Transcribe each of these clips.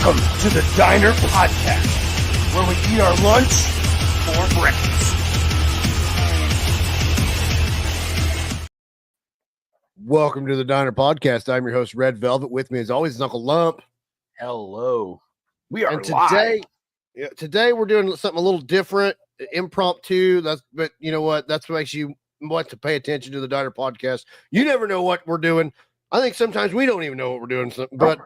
Welcome to the Diner Podcast, where we eat our lunch for breakfast. Welcome to the Diner Podcast. I'm your host, Red Velvet. With me, as always, is Uncle Lump. Hello. We are today, live. Today we're doing something a little different, impromptu. But you know what? That's what makes you want to pay attention to the Diner Podcast. You never know what we're doing. I think sometimes we don't even know what we're doing. But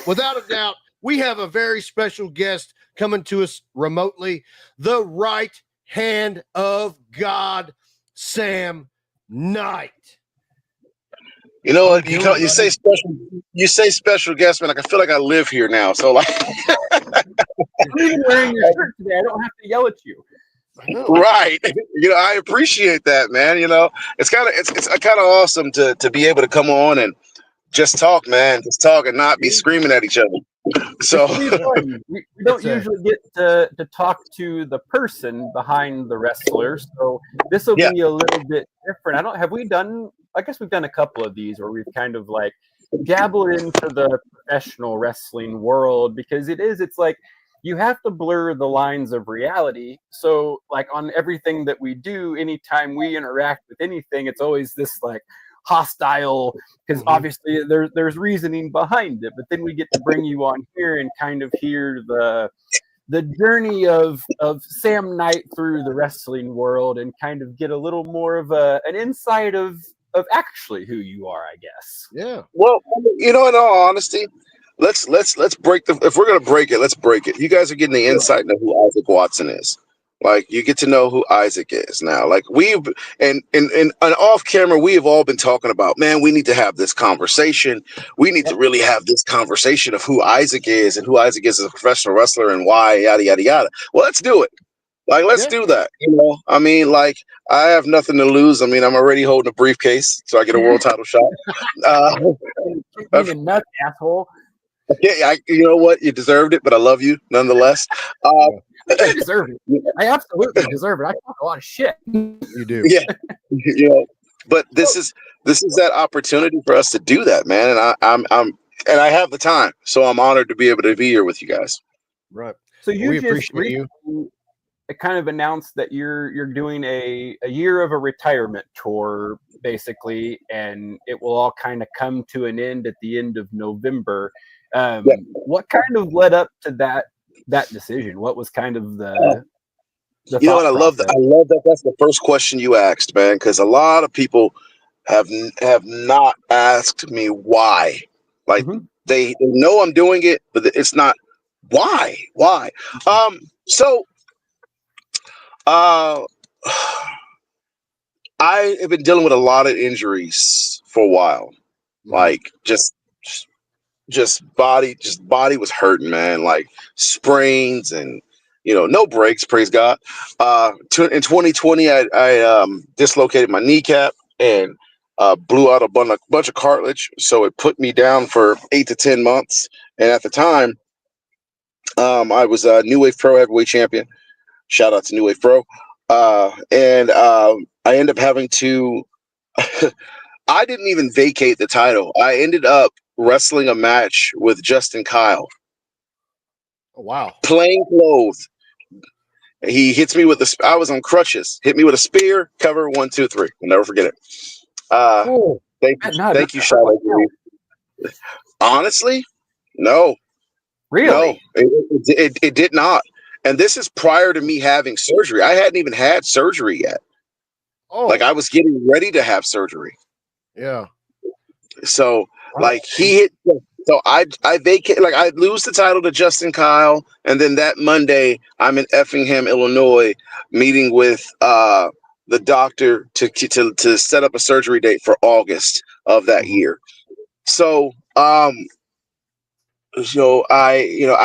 without a doubt, we have a very special guest coming to us remotely. The right hand of God, Sam Knight. You know what? You say special guest, man. Like, I feel like I live here now. So like, I'm even wearing your shirt today. I don't have to yell at you. Right? You know, I appreciate that, man. You know, it's kind of awesome to be able to come on and just talk, man. Just talk and not be screaming at each other. So we don't usually get to talk to the person behind the wrestler, so this will be a little bit different. I guess we've done a couple of these where we've kind of like dabbled into the professional wrestling world, because it's like you have to blur the lines of reality. So like on everything that we do, anytime we interact with anything, it's always this like hostile, because obviously there's reasoning behind it, but then we get to bring you on here and kind of hear the journey of Sam Knight through the wrestling world and kind of get a little more of an insight of actually who you are, I guess. Yeah. Well, you know, in all honesty, let's break if we're gonna break it, let's break it. You guys are getting the insight into who Isaac Watson is. Like, you get to know who Isaac is now. Like, we've and off camera, we have all been talking about, man, we need to have this conversation. We need to really have this conversation of who Isaac is and who Isaac is as a professional wrestler and why, yada yada yada. Well, let's do it. Like, let's do that. You know, I mean, like, I have nothing to lose. I mean, I'm already holding a briefcase, so I get a world title shot. Nuts, asshole. Yeah, you know what? You deserved it, but I love you nonetheless. I deserve it. I absolutely deserve it. I talk a lot of shit. You do. Yeah. You know, but this is that opportunity for us to do that, man. And and I have the time, so I'm honored to be able to be here with you guys. Right. So we appreciate you. Kind of announced that you're doing a year of a retirement tour, basically, and it will all kind of come to an end at the end of November. What kind of led up to that decision? What was kind of the you know what? I love that. That's the first question you asked, man, because a lot of people have not asked me why. Like, they know I'm doing it, but it's not why. So I have been dealing with a lot of injuries for a while. Like, just body was hurting, man. Like, sprains and, you know, no breaks, praise God. In 2020, I dislocated my kneecap and blew out a bunch of cartilage, so it put me down for 8 to 10 months. And at the time, I was a New Wave Pro heavyweight champion. Shout out to New Wave Pro. And I ended up having to. I didn't even vacate the title. I ended up wrestling a match with Justin Kyle. Oh, wow. Plain clothes. He hits me with I was on crutches. Hit me with a spear. Cover 1, 2, 3. I'll never forget it. Thank you, Charlotte. Honestly, no. Really? No, it did not. And this is prior to me having surgery. I hadn't even had surgery yet. Oh. Like, I was getting ready to have surgery. Yeah. So, like, he hit. So I vacate. Like, I lose the title to Justin Kyle, and then that Monday I'm in Effingham, Illinois, meeting with the doctor to set up a surgery date for August of that year. So I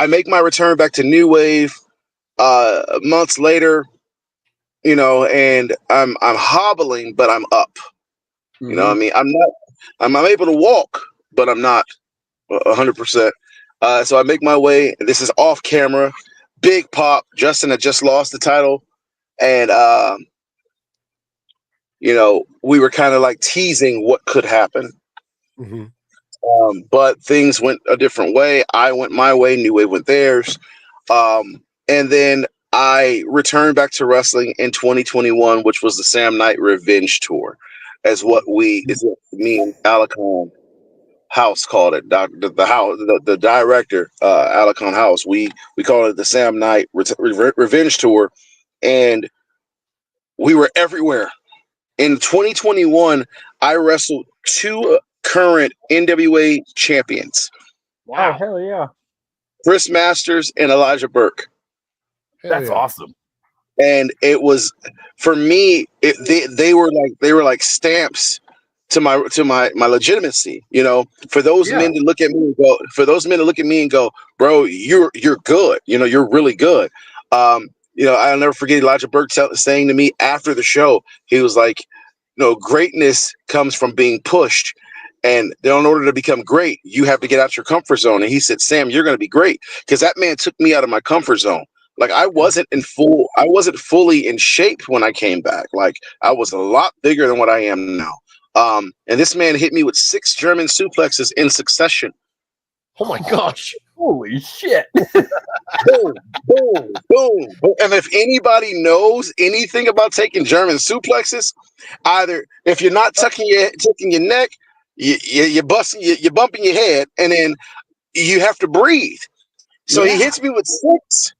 make my return back to New Wave months later, you know, and I'm hobbling, but I'm up. You know what I mean? I'm able to walk, but I'm not 100%. So I make my way. This is off camera. Big pop. Justin had just lost the title, and you know, we were kind of like teasing what could happen. But things went a different way. I went my way, New Wave went theirs. And then I returned back to wrestling in 2021, which was the Sam Knight Revenge Tour, as what me and Alicon House called it. The director, Alicon House, we called it the Sam Knight Revenge Tour, and we were everywhere. In 2021, I wrestled 2 current NWA champions. Wow, hell yeah. Chris Masters and Elijah Burke. That's awesome. And it was, for me, they were like stamps to my legitimacy, you know, for those men to look at me and go, bro, you're good. You know, you're really good. You know, I'll never forget Elijah Burke saying to me after the show, he was like, you know, greatness comes from being pushed. And in order to become great, you have to get out your comfort zone. And he said, Sam, you're going to be great. Because that man took me out of my comfort zone. Like I wasn't fully in shape when I came back. Like I was a lot bigger than what I am now. And this man hit me with 6 German suplexes in succession. Oh my gosh. Holy shit. Boom, boom, boom. And if anybody knows anything about taking German suplexes, either if you're not tucking your neck, you're bumping your head, and then you have to breathe. So he hits me with 6.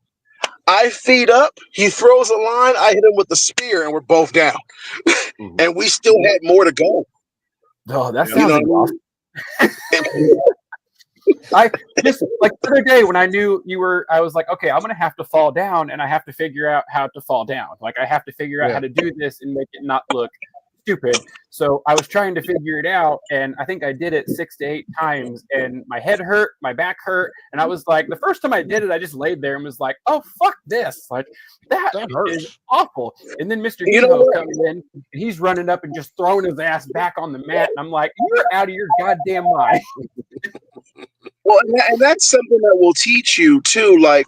I feed up. He throws a line. I hit him with the spear, and we're both down. And we still had more to go. Oh, that sounds awesome. I just like the other day when I knew you were, I was like, okay, I'm gonna have to fall down, and I have to figure out how to fall down. Like I have to figure out how to do this and make it not look stupid. So I was trying to figure it out, and I think I did it 6 to 8 times, and my head hurt, my back hurt, and I was like, the first time I did it, I just laid there and was like, oh fuck this, like that is awful. And then Mr. Devo comes in, and he's running up and just throwing his ass back on the mat, and I'm like, you're out of your goddamn mind. Well, and that's something that will teach you too, like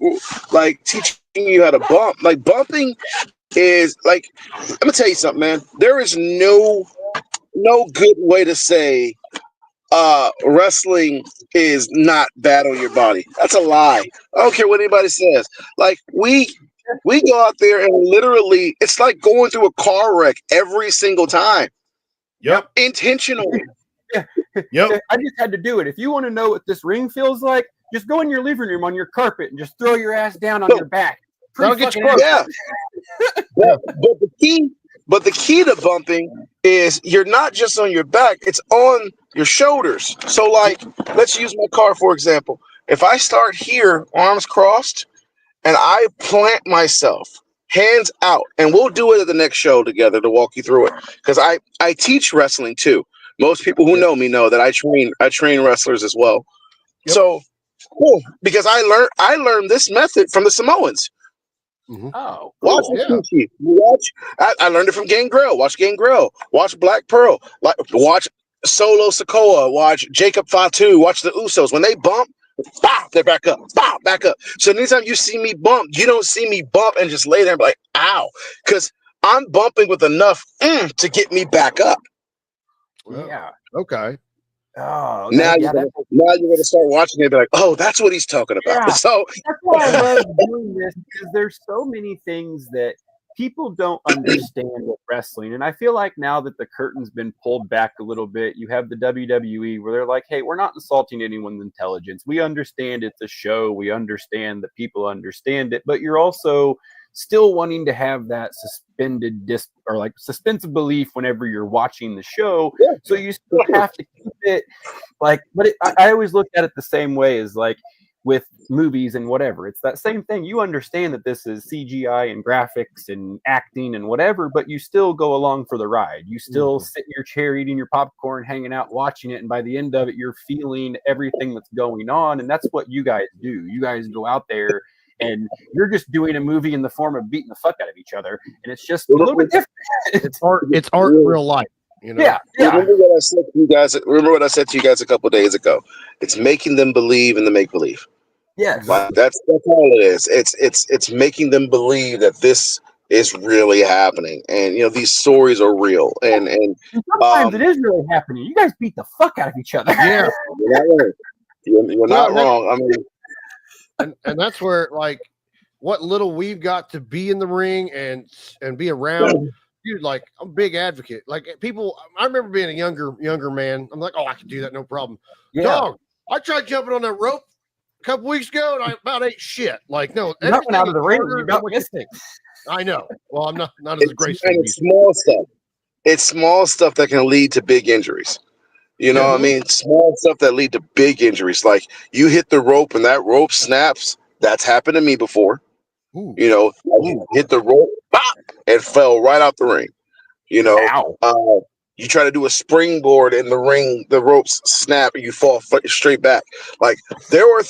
teaching you how to bump. Like bumping is like, I'm gonna tell you something, man. There is no good way to say wrestling is not bad on your body. That's a lie. I don't care what anybody says. Like we go out there and literally, it's like going through a car wreck every single time. Yep. Intentionally. Yep. I just had to do it. If you want to know what this ring feels like, just go in your living room on your carpet and just throw your ass down on your back. That'll get you yeah. But the key to bumping is you're not just on your back, it's on your shoulders. So like, let's use my car for example. If I start here, arms crossed, and I plant myself, hands out, and we'll do it at the next show together to walk you through it. Because I teach wrestling too. Most people who know me know that I train wrestlers as well. Yep. So cool, because I learned this method from the Samoans. Mm-hmm. Oh, cool. I learned it from Gangrel. Watch Gangrel. Watch Black Pearl. Watch Solo Sikoa. Watch Jacob Fatu. Watch the Usos. When they bump, bow, they're back up. Bow, back up. So anytime you see me bump, you don't see me bump and just lay there and be like, ow. Because I'm bumping with enough to get me back up. Well, yeah. Okay. Oh, now you're gonna start watching it and be like, oh, that's what he's talking about. Yeah. So that's why I love doing this, because there's so many things that people don't understand with wrestling. And I feel like now that the curtain's been pulled back a little bit, you have the WWE where they're like, hey, we're not insulting anyone's intelligence. We understand it's a show. We understand that people understand it, but you're also still wanting to have that suspended suspense of belief whenever you're watching the show. Yeah. So you still have to keep it like, but I always look at it the same way as like with movies and whatever. It's that same thing. You understand that this is CGI and graphics and acting and whatever, but you still go along for the ride. You still sit in your chair eating your popcorn, hanging out, watching it. And by the end of it, you're feeling everything that's going on. And that's what you guys do. You guys go out there and you're just doing a movie in the form of beating the fuck out of each other, and it's just a little bit different. It's art in real life, you know. Yeah. Remember what I said to you guys. Remember what I said to you guys a couple of days ago. It's making them believe in the make believe. Yes, like, that's all it is. It's making them believe that this It's really happening, and these stories are real. And sometimes it is really happening. You guys beat the fuck out of each other. Yeah, you're not wrong. You're not wrong. I mean, and that's where, like, what little we've got to be in the ring and be around. Dude, like, I'm a big advocate. Like, people, I remember being a younger man. I'm like, oh, I can do that, no problem. Yeah. Dog, I tried jumping on that rope a couple weeks ago, and I about ate shit. Like, no, Nothing out of the ring. You got missing. I know. Well, I'm not as graceful. It's small stuff. It's small stuff that can lead to big injuries. You know what I mean? Small stuff that lead to big injuries. Like, you hit the rope and that rope snaps. That's happened to me before. Ooh. Hit the rope, bop, and fell right out the ring. You try to do a springboard in the ring, the ropes snap, and you fall straight back. Like, there are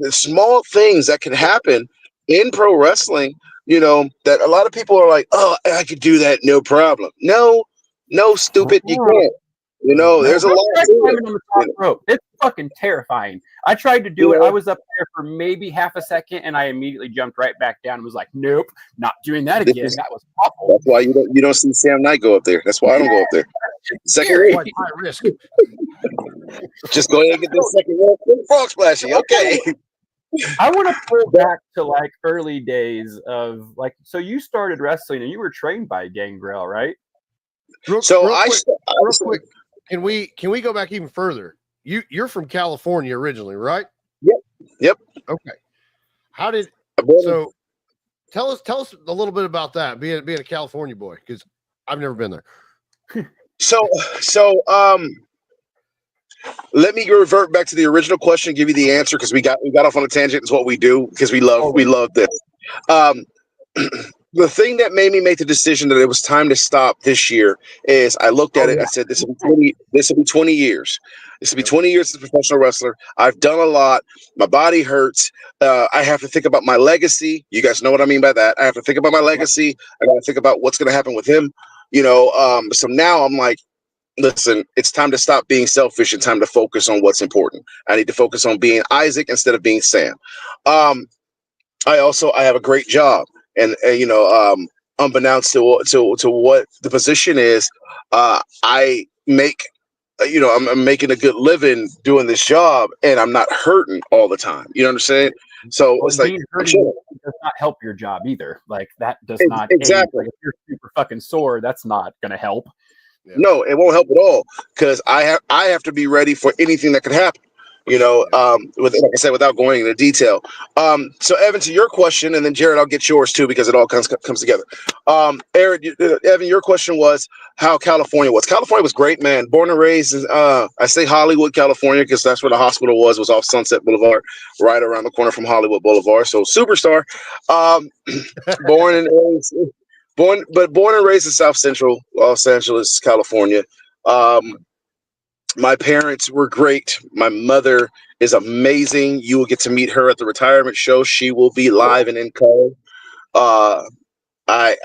small things that can happen in pro wrestling, that a lot of people are like, oh, I could do that, no problem. No, stupid, you can't. There's a lot on the top rope. It's fucking terrifying. I tried to do it. I was up there for maybe half a second, and I immediately jumped right back down and was like, nope, not doing that again. That was awful. That's why you don't see Sam Knight go up there. That's why I don't go up there. Second rope. High risk. Just go ahead and get the second rope. Frog splashy. Okay. I want to pull back to like early days of like, so you started wrestling and you were trained by Gangrel, right? Real quick, can we go back even further? You're from California originally, right? Yep. Okay. Tell us a little bit about that, being a California boy, because I've never been there. So let me revert back to the original question and give you the answer, because we got off on a tangent. It's what we do, because we love this. The thing that made me make the decision that it was time to stop this year is I looked at it. I said, this will be 20 years. This will be 20 years as a professional wrestler. I've done a lot. My body hurts. I have to think about my legacy. You guys know what I mean by that. I have to think about my legacy. I got to think about what's going to happen with him. So now I'm like, listen, it's time to stop being selfish and time to focus on what's important. I need to focus on being Isaac instead of being Sam. I have a great job. And unbeknownst to what the position is, I make, I'm making a good living doing this job, and I'm not hurting all the time. You know what I'm saying? So it's like, hurting does not help your job either. Like, that does not exactly. If you're super fucking sore, that's not going to help. Yeah. No, it won't help at all, because I have to be ready for anything that could happen. Like I said, without going into detail. So Evan, to your question, and then Jared, I'll get yours too, because it all comes together. Evan, your question was how California was. California was great, man. Born and raised in, I say Hollywood, California, because that's where the hospital was off Sunset Boulevard, right around the corner from Hollywood Boulevard. So superstar. Born and raised in South Central Los Angeles, California. My parents were great. My mother is amazing. You will get to meet her at the retirement show. She will be live and in color. My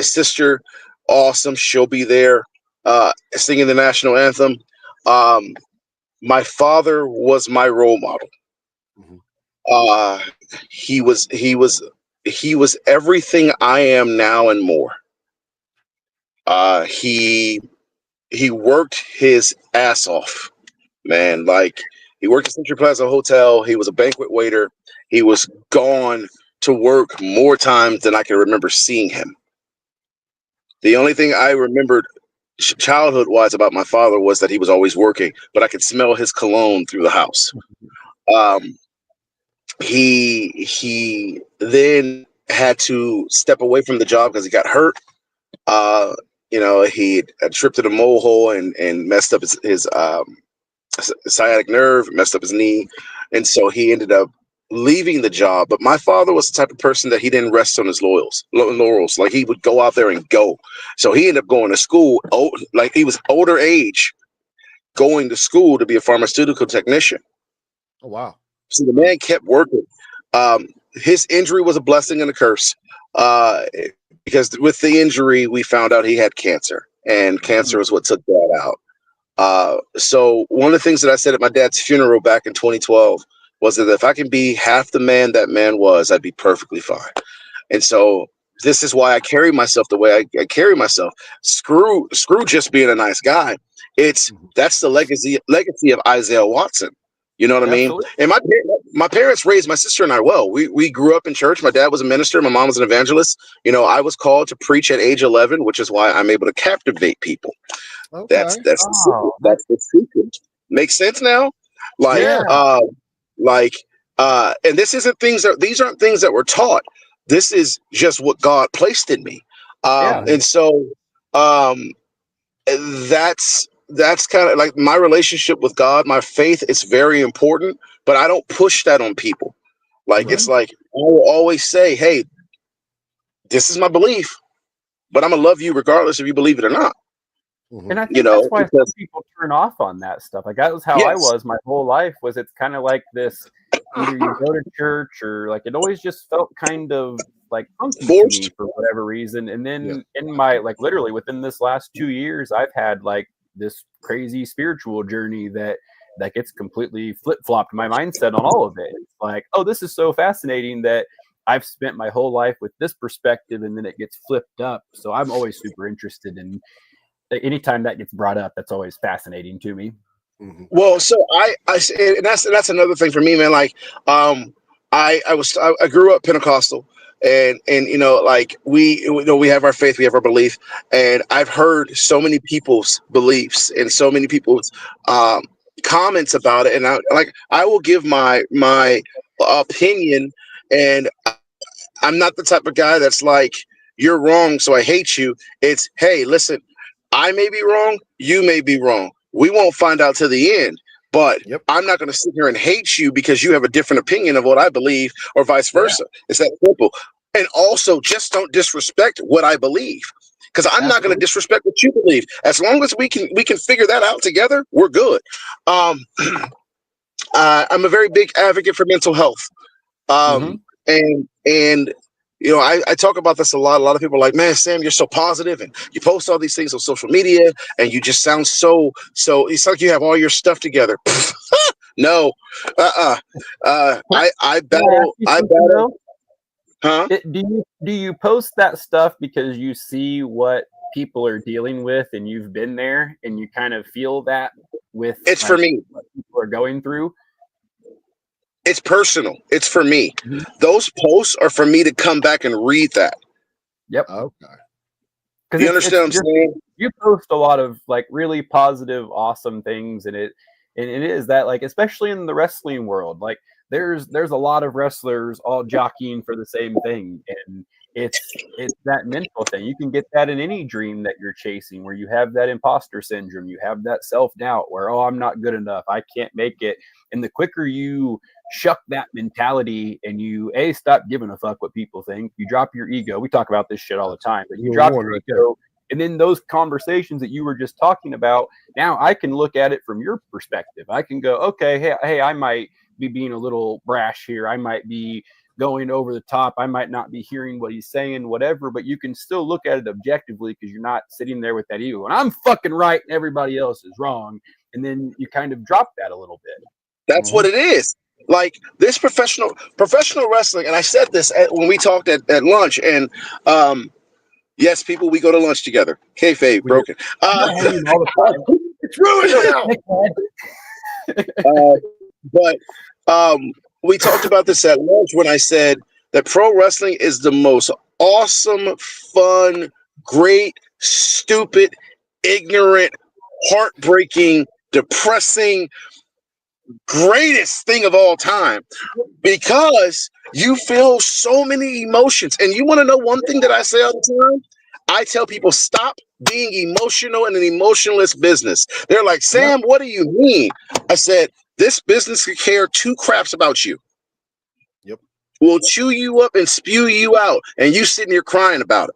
sister, awesome. She'll be there, singing the national anthem. My father was my role model. He was everything I am now and more. He worked his ass off, man. Like, he worked at Century Plaza Hotel. He was a banquet waiter. He was gone to work more times than I can remember seeing him. The only thing I remembered childhood-wise about my father was that he was always working, but I could smell his cologne through the house. He then had to step away from the job because he got hurt. He had tripped in a mole hole and messed up his sciatic nerve, messed up his knee. And so he ended up leaving the job. But my father was the type of person that he didn't rest on his laurels. Like, he would go out there and go. So he ended up going to school. Like, he was older age, going to school to be a pharmaceutical technician. Oh, wow. So the man kept working. His injury was a blessing and a curse. Because with the injury, we found out he had cancer, and cancer is what took that out. So one of the things that I said at my dad's funeral back in 2012 was that if I can be half the man that man was, I'd be perfectly fine. And so this is why I carry myself the way I carry myself. Screw just being a nice guy. That's the legacy of Isaiah Watson. You know what I mean? Absolutely. And my parents raised my sister and I well. We grew up in church. My dad was a minister. My mom was an evangelist. You know, I was called to preach at age 11, which is why I'm able to captivate people. Okay. That's the secret. That's the secret. Makes sense now? Like, and these aren't things that were taught. This is just what God placed in me. And so that's kind of like my relationship with God. My faith is very important, but I don't push that on people. Like, it's like, I will always say, hey, this is my belief, but I'm gonna love you regardless if you believe it or not. And I think that's why some people turn off on that stuff. Like, that was how I was my whole life. Was it's kind of like this, either you go to church or like, it always just felt kind of like funky to me for whatever reason. And then in my, like, literally within this last 2 years, I've had like this crazy spiritual journey that gets completely flip-flopped my mindset on all of it. It's like, oh, this is so fascinating that I've spent my whole life with this perspective, and then it gets flipped up. So I'm always super interested in anytime that gets brought up. That's always fascinating to me. Well, so I and that's another thing for me, man. Like, I grew up Pentecostal, and you know, like, we have our faith, we have our belief, and I've heard so many people's beliefs and so many people's comments about it, and I will give my opinion, and I'm not the type of guy that's like, you're wrong, so I hate you. It's, hey, listen, I may be wrong, you may be wrong. We won't find out till the end. But I'm not going to sit here and hate you because you have a different opinion of what I believe, or vice versa. It's that simple. And also, just don't disrespect what I believe, because I'm not going to disrespect what you believe. As long as we can figure that out together, we're good. I'm a very big advocate for mental health. And you know, I talk about this a lot. A lot of people are like, man, Sam, you're so positive, and you post all these things on social media, and you just sound so. It's like you have all your stuff together. No, I battle. Huh? Do you post that stuff because you see what people are dealing with, and you've been there, and you kind of feel that with it's for me what people are going through? It's personal. It's for me. Those posts are for me to come back and read that. Yep. Okay. You understand what I'm saying? You post a lot of like really positive, awesome things, and it is that, like, especially in the wrestling world, like there's a lot of wrestlers all jockeying for the same thing, and it's that mental thing. You can get that in any dream that you're chasing, where you have that imposter syndrome, you have that self-doubt where, oh, I'm not good enough, I can't make it. And the quicker you shuck that mentality and you stop giving a fuck what people think, you drop your ego. We talk about this shit all the time, but you drop your ego, and then those conversations that you were just talking about, now I can look at it from your perspective. I can go, okay, hey, I might be being a little brash here, I might be going over the top, I might not be hearing what he's saying, whatever, but you can still look at it objectively, because you're not sitting there with that ego and I'm fucking right and everybody else is wrong. And then you kind of drop that a little bit. That's what it is. Like, this professional wrestling, and I said this when we talked at lunch, and yes, people, we go to lunch together. Kayfabe broken. It's ruined now. But we talked about this at lunch when I said that pro wrestling is the most awesome, fun, great, stupid, ignorant, heartbreaking, depressing, greatest thing of all time, because you feel so many emotions. And you want to know one thing that I say all the time? I tell people, stop being emotional in an emotionless business. They're like, Sam, what do you mean? I said, this business could care two craps about you. We'll chew you up and spew you out, and you sitting here crying about it.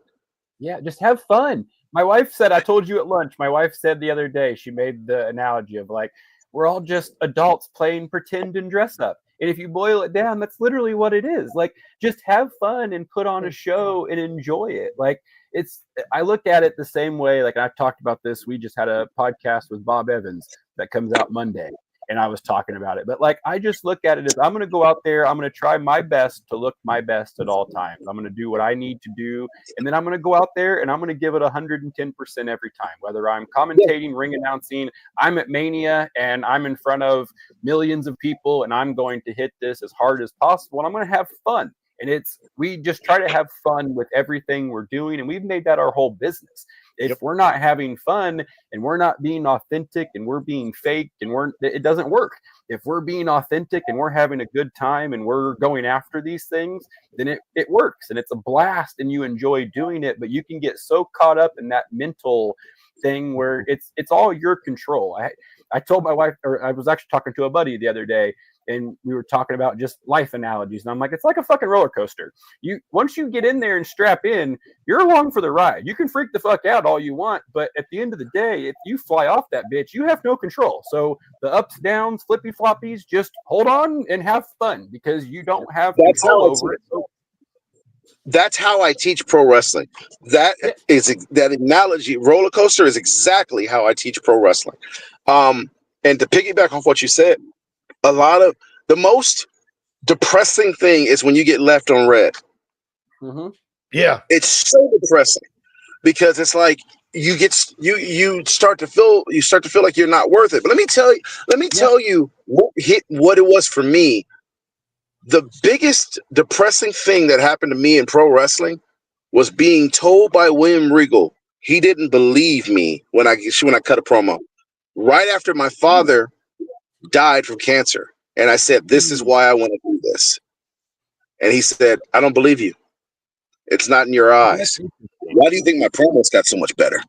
Yeah, just have fun. My wife said, I told you at lunch, my wife said the other day, she made the analogy of like, we're all just adults playing pretend and dress up. And if you boil it down, that's literally what it is. Like, just have fun and put on a show and enjoy it. Like, I look at it the same way. Like, I've talked about this. We just had a podcast with Bob Evans that comes out Monday. and I was talking about it. But like, I just look at it as I'm going to go out there, I'm going to try my best to look my best at all times. I'm going to do what I need to do, and then I'm going to go out there and I'm going to give it 110% every time, whether I'm commentating, ring announcing, I'm at Mania and I'm in front of millions of people, and I'm going to hit this as hard as possible, and I'm going to have fun. And we just try to have fun with everything we're doing, and we've made that our whole business. If we're not having fun and we're not being authentic and we're being fake, and it doesn't work. If we're being authentic and we're having a good time and we're going after these things, then it works and it's a blast and you enjoy doing it. But you can get so caught up in that mental thing where it's all your control. I told my wife, or I was actually talking to a buddy the other day, and we were talking about just life analogies. And I'm like, it's like a fucking roller coaster. Once you get in there and strap in, you're along for the ride. You can freak the fuck out all you want, but at the end of the day, if you fly off that bitch, you have no control. So the ups, downs, flippy floppies, just hold on and have fun, because you don't have control over it. That's how I teach pro wrestling. That analogy, roller coaster, is exactly how I teach pro wrestling. And to piggyback off what you said, a lot of the most depressing thing is when you get left on red. Mm-hmm. Yeah, it's so depressing, because it's like you start to feel like you're not worth it. But let me tell you what it was for me. The biggest depressing thing that happened to me in pro wrestling was being told by William Regal he didn't believe me when I cut a promo right after my father died from cancer, and I said, "This is why I want to do this." And he said, "I don't believe you. It's not in your eyes. Why do you think my promos got so much better?"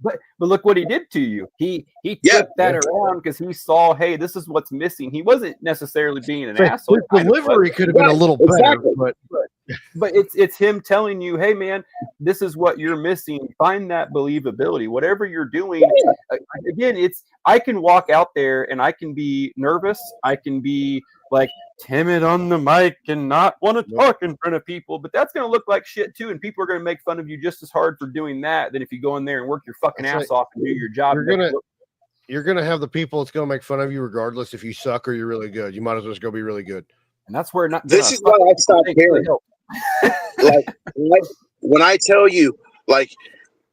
But look what he did to you. He flipped that around because he saw, hey, this is what's missing. He wasn't necessarily being an asshole. His delivery could have been a little better, but it's him telling you, hey man, this is what you're missing. Find that believability. Whatever you're doing, again, I can walk out there and I can be nervous. I can be like timid on the mic and not want to talk in front of people, but that's going to look like shit too, and people are going to make fun of you just as hard for doing that than if you go in there and work your fucking ass off and do your job. You're gonna have the people that's gonna make fun of you regardless if you suck or you're really good. You might as well just go be really good. And that's where this is why I stopped caring. like when I tell you, like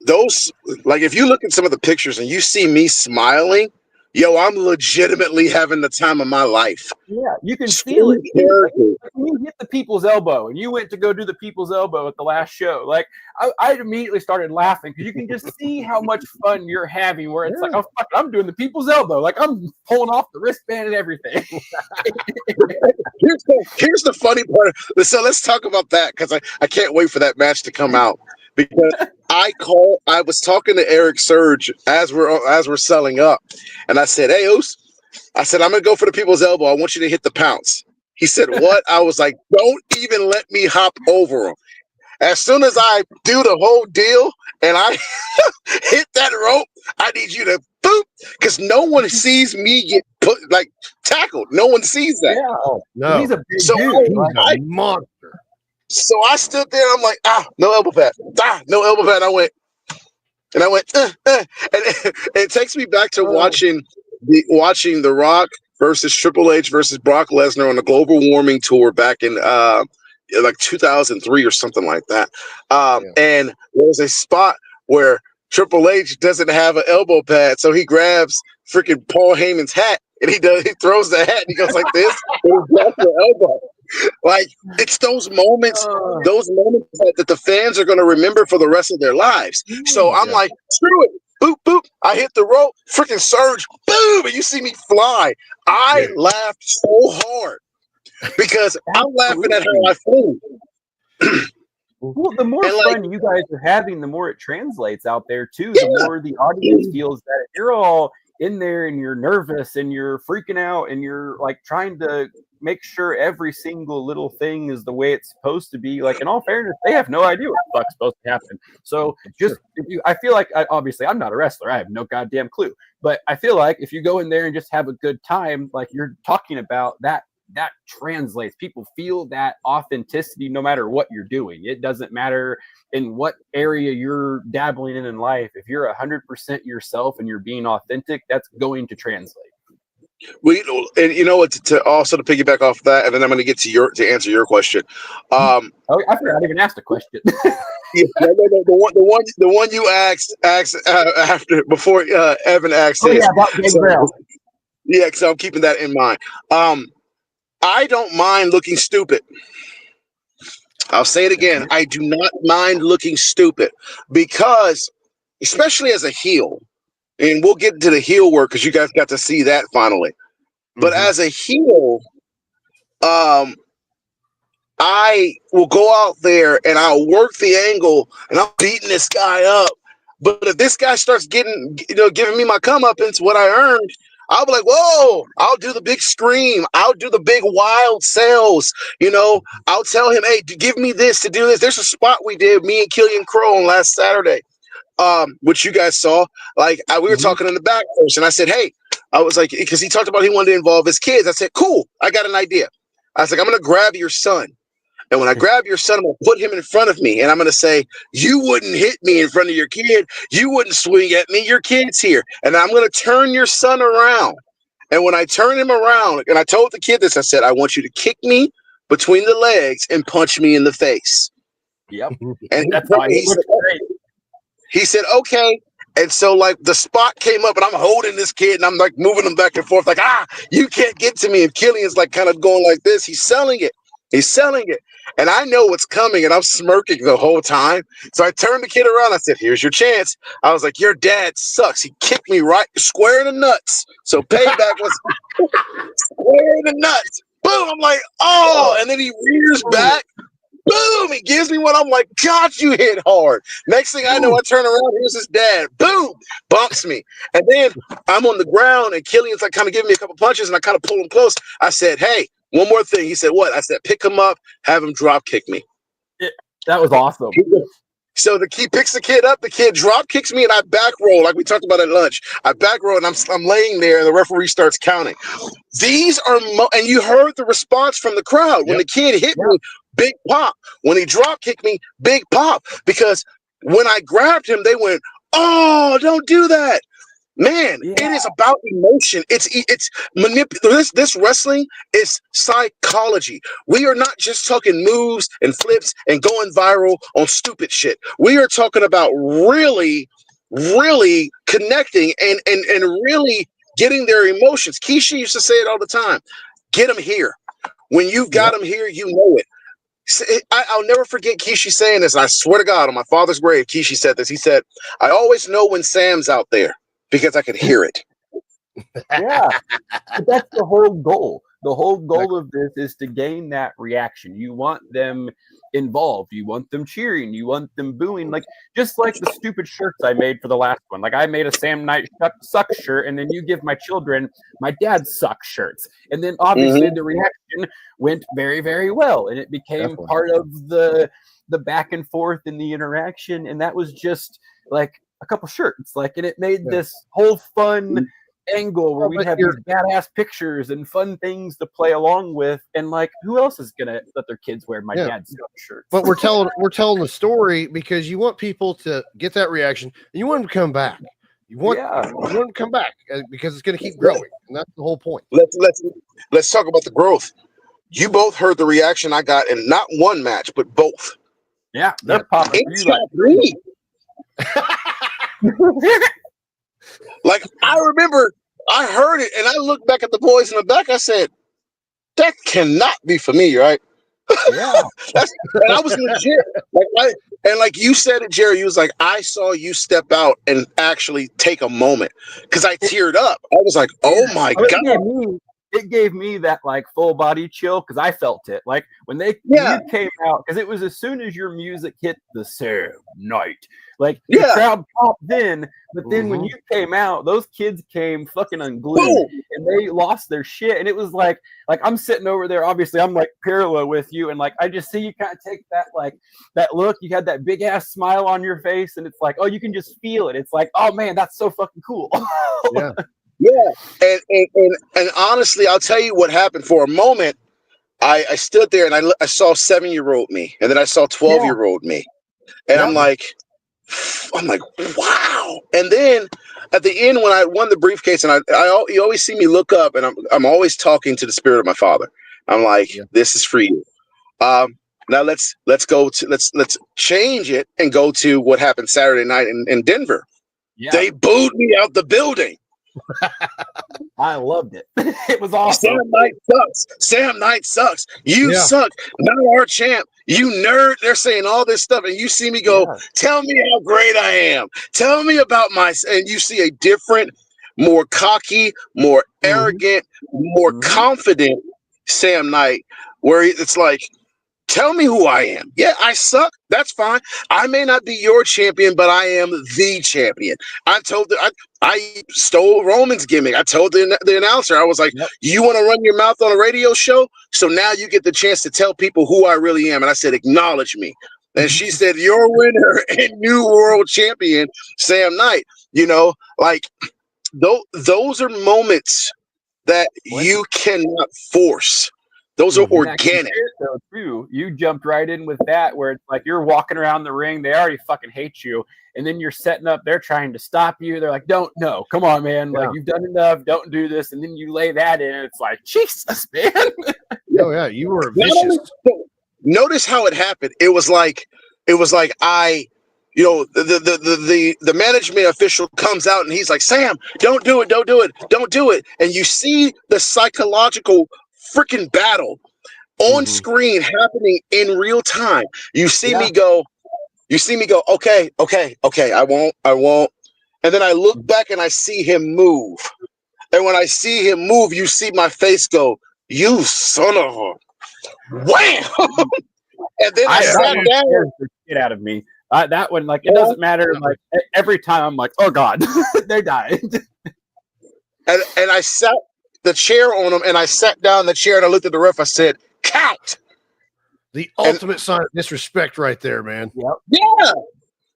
those, like if you look at some of the pictures and you see me smiling, yo, I'm legitimately having the time of my life. Yeah, you can feel it. When you hit the people's elbow, and you went to go do the people's elbow at the last show, like I immediately started laughing because you can just see how much fun you're having. Where it's like, oh fuck, I'm doing the people's elbow, like I'm pulling off the wristband and everything. Here's the funny part. So let's talk about that, because I can't wait for that match to come out, because I was talking to Eric Surge as we're selling up, and I said, "Hey, Oos," I said, "I'm gonna go for the people's elbow. I want you to hit the pounce." He said, "What?" I was like, "Don't even let me hop over him. As soon as I do the whole deal and I hit that rope, I need you to boop, because no one sees me get tackled. No one sees that. Yeah, no, he's a big dude. He's a monster." So I stood there and I'm like, no elbow pad. No elbow pad. I went, and it takes me back to watching The Rock versus Triple H versus Brock Lesnar on the Global Warming Tour back in like 2003 or something like that. And there was a spot where Triple H doesn't have an elbow pad, so he grabs freaking Paul Heyman's hat and he throws the hat and he goes like this and he grabs the elbow. Like, it's those moments that the fans are going to remember for the rest of their lives. So I'm like, screw it. Boop, boop. I hit the rope, freaking surge, boom, and you see me fly. I laughed so hard because I'm laughing at how I flew. Well, the more fun you guys are having, the more it translates out there too. The more the audience feels that you're all in there and you're nervous and you're freaking out and you're like trying to make sure every single little thing is the way it's supposed to be. Like, in all fairness, they have no idea what the fuck's supposed to happen. So I feel like, obviously I'm not a wrestler. I have no goddamn clue, but I feel like if you go in there and just have a good time, like you're talking about, that translates. People feel that authenticity no matter what you're doing. It doesn't matter in what area you're dabbling in life. If you're 100% yourself and you're being authentic, that's going to translate. And you know what? To also to piggyback off that, and then I'm going to get to answer your question. Oh, I forgot I even asked a question. Yeah, the one you asked after before Evan asked his. About Gangrel. Yeah, so I'm keeping that in mind. I don't mind looking stupid. I'll say it again. I do not mind looking stupid because, especially as a heel, and we'll get into the heel work because you guys got to see that finally. But as a heel, I will go out there and I'll work the angle and I'm beating this guy up. But if this guy starts giving me my comeuppance, what I earned, I'll be like, whoa, I'll do the big scream. I'll do the big wild sales. I'll tell him, hey, give me this to do this. There's a spot we did, me and Killian Crow on last Saturday, which you guys saw. Like we were talking in the back first, and I said, hey, I was like, because he talked about he wanted to involve his kids. I said, cool, I got an idea. I was like, I'm going to grab your son. And when I grab your son, I'm going to put him in front of me. And I'm going to say, you wouldn't hit me in front of your kid. You wouldn't swing at me. Your kid's here. And I'm going to turn your son around. And when I turn him around, and I told the kid this, I said, I want you to kick me between the legs and punch me in the face. Yep. And he said, okay. And so like the spot came up and I'm holding this kid and I'm like moving him back and forth like, you can't get to me. And Killian's like kind of going like this. He's selling it. And I know what's coming and I'm smirking the whole time. So I turned the kid around. I said, here's your chance. I was like, your dad sucks. He kicked me right square in the nuts. So payback was square in the nuts. Boom. I'm like, oh, and then he rears back. Boom. He gives me one. I'm like, God, you hit hard. Next thing I know, I turn around. Here's his dad. Boom. Bumps me. And then I'm on the ground and Killian's like kind of giving me a couple punches and I kind of pull him close. I said, hey, one more thing. He said, what? I said, pick him up, have him drop kick me. That was awesome. So he picks the kid up, the kid drop kicks me, and I back roll like we talked about at lunch. I back roll, and I'm laying there, and the referee starts counting. These are and you heard the response from the crowd when the kid hit me, big pop. When he drop kicked me, big pop. Because when I grabbed him, they went, "Oh, don't do that." Man, it is about emotion. It's this wrestling is psychology. We are not just talking moves and flips and going viral on stupid shit. We are talking about really, really connecting and really getting their emotions. Keisha used to say it all the time. Get them here. When you've got them here, you know it. I'll never forget Keisha saying this. And I swear to God, on my father's grave, Keisha said this. He said, I always know when Sam's out there, because I could hear it. Yeah, but that's the whole goal. The whole goal of this is to gain that reaction. You want them involved. You want them cheering. You want them booing. Like just like the stupid shirts I made for the last one. Like I made a Sam Knight sucks shirt, and then you give my children my dad sucks shirts, and then obviously the reaction went very, very well, and it became part of the back and forth in the interaction, and that was just like a couple shirts, like, and it made this whole fun angle where we'd have these badass pictures and fun things to play along with, and like, who else is gonna let their kids wear my dad's shirts? But we're telling the story because you want people to get that reaction, and you want them to come back. You want them to come back because it's going to keep growing, and that's the whole point. Let's talk about the growth. You both heard the reaction I got in not one match, but both. Yeah, they're popping. Like I remember I heard it and I looked back at the boys in the back. I said, that cannot be for me, right? Yeah. And I was legit. Like you said it, Jerry, you was like, I saw you step out and actually take a moment because I teared up. I was like, oh my God. It gave me that like full body chill because I felt it. Like when you came out, because it was as soon as your music hit the Sam Knight, like the crowd popped in, but then when you came out, those kids came fucking unglued and they lost their shit. And it was like I'm sitting over there, obviously I'm like parallel with you, and like I just see you kind of take that like that look, you had that big ass smile on your face, and it's like, oh, you can just feel it. It's like, oh man, that's so fucking cool. Yeah, and honestly, I'll tell you what happened. For a moment, I stood there and I saw 7-year-old me, and then I saw 12-year-old me, and I'm like, I'm like, wow. And then at the end, when I won the briefcase, and you always see me look up, and I'm always talking to the spirit of my father. I'm like, this is for you. Now let's change it and go to what happened Saturday night in Denver. Yeah. They booed me out the building. I loved it. It was awesome. Sam Knight sucks. Sam Knight sucks. You suck. Not our champ. You nerd. They're saying all this stuff, and you see me go, tell me how great I am. Tell me about and you see a different, more cocky, more arrogant, more confident Sam Knight, where it's like, tell me who I am. Yeah, I suck. That's fine. I may not be your champion, but I am the champion. I stole Roman's gimmick. I told the announcer, I was like, you want to run your mouth on a radio show? So now you get the chance to tell people who I really am. And I said, acknowledge me. And she said, your winner and new world champion, Sam Knight. You know, like those are moments that you cannot force. Those are organic. So too, you jumped right in with that, where it's like you're walking around the ring, they already fucking hate you, and then you're setting up, they're trying to stop you. They're like, come on, man, like you've done enough, don't do this, and then you lay that in, and it's like, Jesus, man. Oh yeah, you were vicious. Notice how it happened. It was like the management official comes out and he's like, Sam, don't do it. And you see the psychological freaking battle on screen happening in real time. You see me go, okay, I won't. And then I look back and I see him move. And when I see him move, you see my face go, you son of a wham. And then I sat down. Get out of me. That one, like, it doesn't matter. Like, every time I'm like, oh God, they died. And I sat the chair on him, and I sat down in the chair, and I looked at the ref. I said, count. The ultimate sign of disrespect right there, man. Yep. Yeah.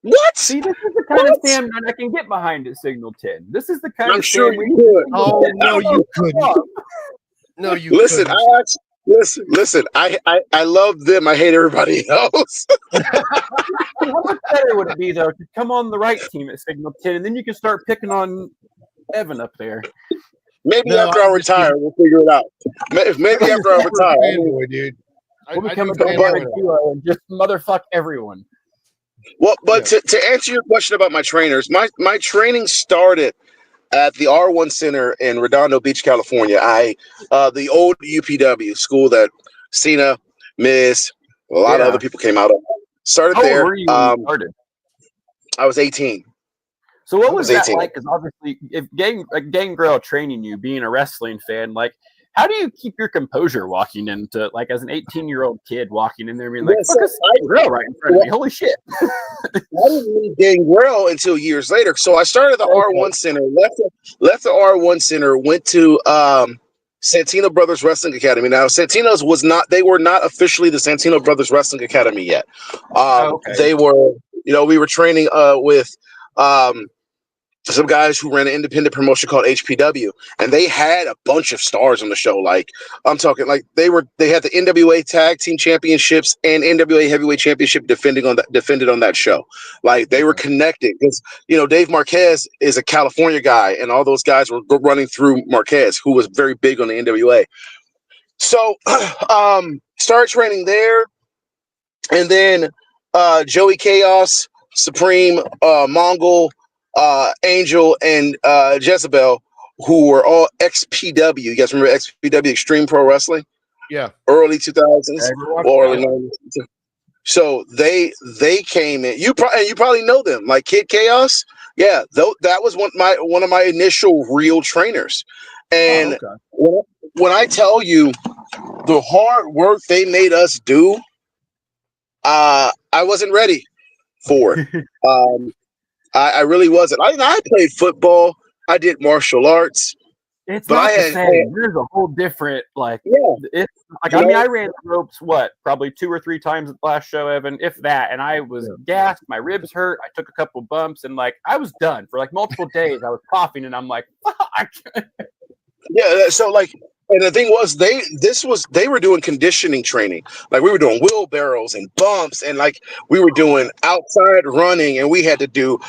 What? See, this is the kind of Sam that I can get behind at Signal 10. This is the kind I'm of sure Sam you could. Oh, no, you couldn't. No, you listen, couldn't. Listen, I love them. I hate everybody else. How much better would it be, though, to come on the right team at Signal 10, and then you can start picking on Evan up there. Maybe after I retire, we'll figure it out. Maybe after I retire. Fanboy, dude. We'll become a duo and just motherfuck everyone. Well, but to answer your question about my trainers, my training started at the R1 Center in Redondo Beach, California. The old UPW school that Cena, Miz, a lot of other people came out of. Started there. Were you started? I was 18. So what was that like? Because obviously, if Gangrel training you, being a wrestling fan, like, how do you keep your composure walking into, like, as an 18-year-old kid walking in there being like, fuck this Gangrel right in front of me? Holy shit. I didn't meet Gangrel until years later. So I started at the R1 Center, left the R1 Center, went to Santino Brothers Wrestling Academy. Now, Santino's they were not officially the Santino Brothers Wrestling Academy yet. They were, we were training with some guys who ran an independent promotion called HPW, and they had a bunch of stars on the show. Like, I'm talking, like, they had the NWA Tag Team Championships and NWA Heavyweight Championship defended on that show. Like, they were connected because Dave Marquez is a California guy, and all those guys were running through Marquez, who was very big on the NWA. So, started training there, and then Joey Chaos, Supreme, Mongol, Angel, and Jezebel, who were all XPW. You guys remember XPW, Extreme Pro Wrestling? Yeah. Early 2000s or early 90s. So they came in. You probably know them, like Kid Chaos. Yeah, that was one of my initial real trainers. And when I tell you the hard work they made us do, I wasn't ready for it. I really wasn't. I played football. I did martial arts. It's not the same. There's a whole different, like, it's like, I mean, I ran the ropes, probably 2 or 3 times at the last show, Evan, if that, and I was gassed, my ribs hurt, I took a couple bumps, and, like, I was done for, like, multiple days. I was coughing, and I'm like, fuck. Yeah, so, like, And the thing was, they were doing conditioning training. Like we were doing wheelbarrows and bumps, and like we were doing outside running, and we had to do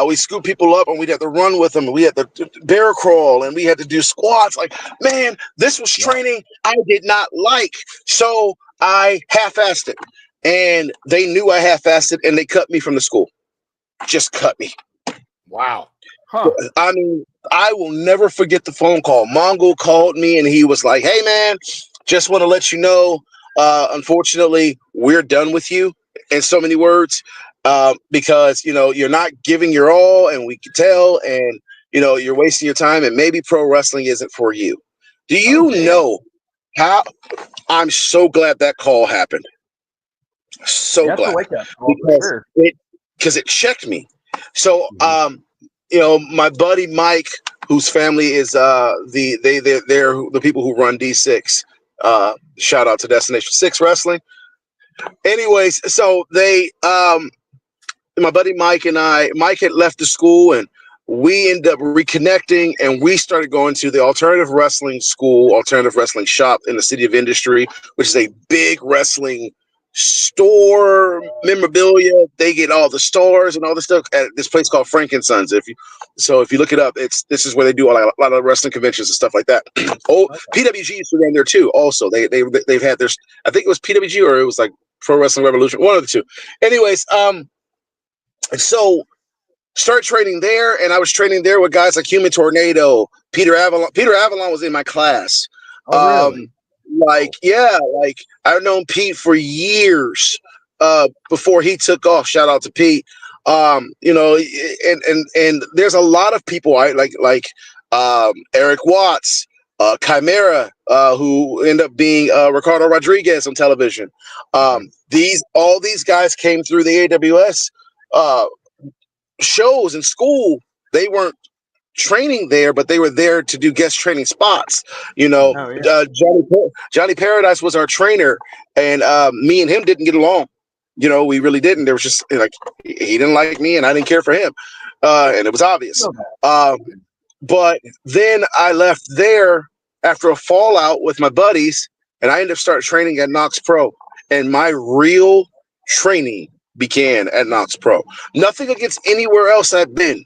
we scoop people up, and we'd have to run with them, and we had to bear crawl, and we had to do squats. Like, man, this was training I did not like, so I half-assed it, and they knew I half-assed it, and they cut me from the school. Just cut me. Wow. Huh. I mean, I will never forget the phone call. Mongo called me and he was like, "Hey, man, just want to let you know, unfortunately, we're done with you," in so many words, because, you're not giving your all, and we can tell, and, you're wasting your time, and maybe pro wrestling isn't for you. Do you know how I'm so glad that call happened? So That's glad. a wake-up call for sure. Because it checked me. So, my buddy Mike, whose family is they're the people who run D6. Shout out to Destination 6 Wrestling. Anyways, so they my buddy Mike had left the school, and we ended up reconnecting, and we started going to the alternative wrestling shop in the City of Industry, which is a big wrestling store, memorabilia. They get all the stars and all the stuff at this place called Frankensons. If you look it up, this is where they do a lot of wrestling conventions and stuff like that. PWG used to run there too. Also, they've had their, I think it was PWG or it was like Pro Wrestling Revolution, one of the two. Anyways, so start training there, and I was training there with guys like Human Tornado, Peter Avalon. Peter Avalon was in my class. Oh, really? I've known Pete for years before he took off. Shout out to Pete. And there's a lot of people like Eric Watts, Chimera, who end up being Ricardo Rodriguez on television. All these guys came through the AWS shows in school. They weren't training there, but they were there to do guest training spots. Johnny Paradise was our trainer, and me and him didn't get along. We really didn't. There was just like he didn't like me, and I didn't care for him, and it was obvious. But then I left there after a fallout with my buddies, and I ended up starting training at Knox Pro, and my real training began at Knox Pro. Nothing against anywhere else I've been,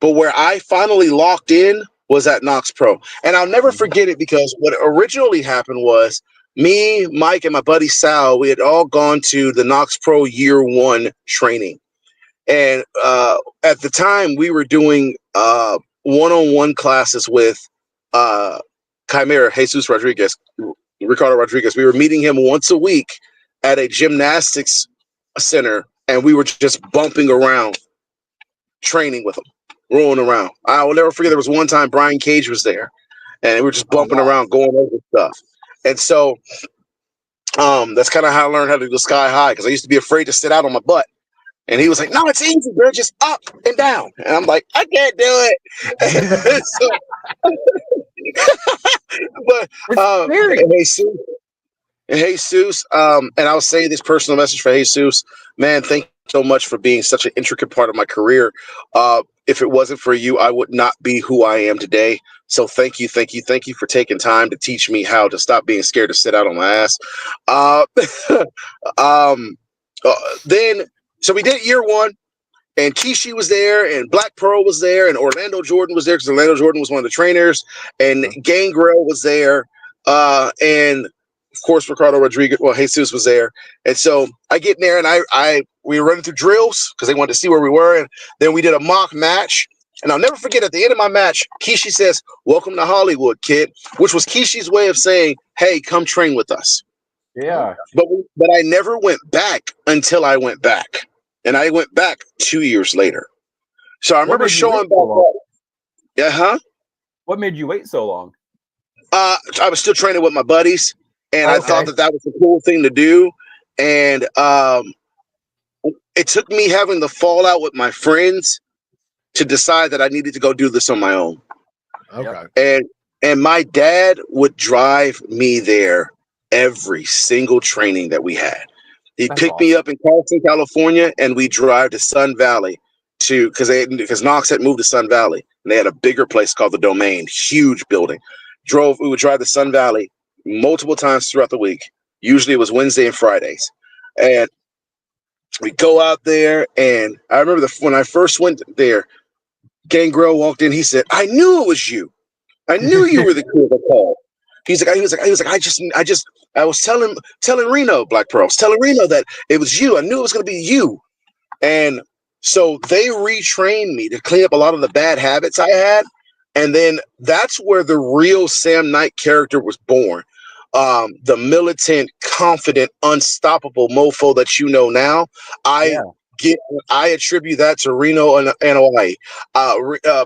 but where I finally locked in was at Knox Pro. And I'll never forget it, because what originally happened was me, Mike, and my buddy Sal, we had all gone to the Knox Pro year 1 training. And at the time, we were doing one-on-one classes with Chimera, Ricardo Rodriguez. We were meeting him once a week at a gymnastics center, and we were just bumping around, training with him, rolling around. I will never forget, there was one time Brian Cage was there, and we were just bumping around, going over stuff. And so that's kind of how I learned how to go sky high, because I used to be afraid to sit out on my butt. And he was like, "No, it's easy, bro, just up and down." And I'm like, "I can't do it." Jesus, and I'll say this personal message for Jesus, man, thank you so much for being such an intricate part of my career. If it wasn't for you, I would not be who I am today. So thank you for taking time to teach me how to stop being scared to sit out on my ass. So we did year 1, and Kishi was there, and Black Pearl was there, and Orlando Jordan was there, because Orlando Jordan was one of the trainers, and Gangrel was there, and of course Ricardo Rodriguez. Well, Jesus was there, and so I get in there, and we were running through drills because they wanted to see where we were, and then we did a mock match. And I'll never forget, at the end of my match, Kishi says, "Welcome to Hollywood, kid," which was Kishi's way of saying, "Hey, come train with us." Yeah. But I never went back until I went back. And I went back 2 years later. So I remember showing back up. What made you wait so long? I was still training with my buddies, and I thought that was a cool thing to do. And it took me having the fallout with my friends to decide that I needed to go do this on my own. Okay. And my dad would drive me there every single training that we had. He'd pick me up in Carlton, California, and we drive to Sun Valley because Knox had moved to Sun Valley, and they had a bigger place called the Domain, huge building. we would drive to Sun Valley multiple times throughout the week. Usually it was Wednesday and Fridays. And we go out there, and I remember when I first went there, Gangrel walked in. He said, "I knew it was you. I knew you were the kid that called." He was like, I was telling Reno, Black Pearl, I was telling Reno that it was you. I knew it was going to be you. And so they retrained me to clean up a lot of the bad habits I had. And then that's where the real Sam Knight character was born. The militant, confident, unstoppable mofo that you know now. I attribute that to Reno and Hawaii.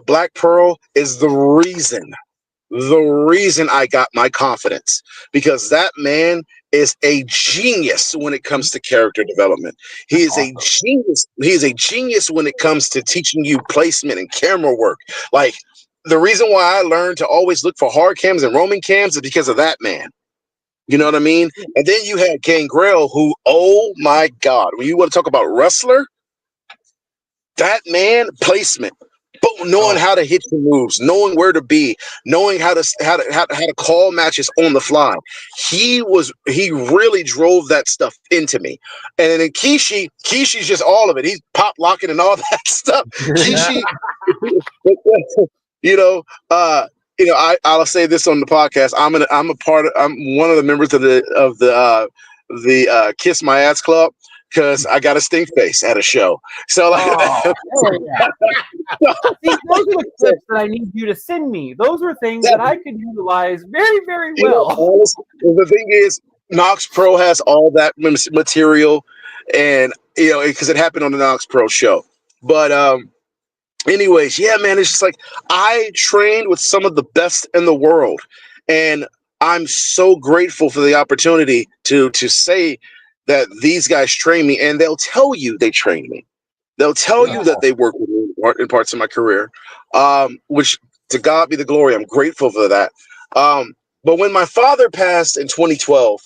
Black Pearl is the reason I got my confidence, because that man is a genius when it comes to character development. He is a genius. He is a genius when it comes to teaching you placement and camera work. Like, the reason why I learned to always look for hard cams and roaming cams is because of that man. You know what I mean? And then you had Gangrel, who, oh my God, when you want to talk about wrestler, that man, placement, but knowing how to hit your moves, knowing where to be, knowing how to call matches on the fly. He really drove that stuff into me. And then Kishi's just all of it. He's pop locking and all that stuff. Kishi, I'll say this on the podcast. I'm one of the members of the Kiss My Ass Club, because I got a stink face at a show. So like, See, those are the clips that I need you to send me. Those are things that I could utilize very, very well. The thing is, Knox Pro has all that material, and because it happened on the Knox Pro show. But anyways, yeah, man, it's just like I trained with some of the best in the world, and I'm so grateful for the opportunity to say that these guys train me, and they'll tell you they train me. They'll tell you that they work with me in parts of my career, which, to God be the glory. I'm grateful for that. But when my father passed in 2012,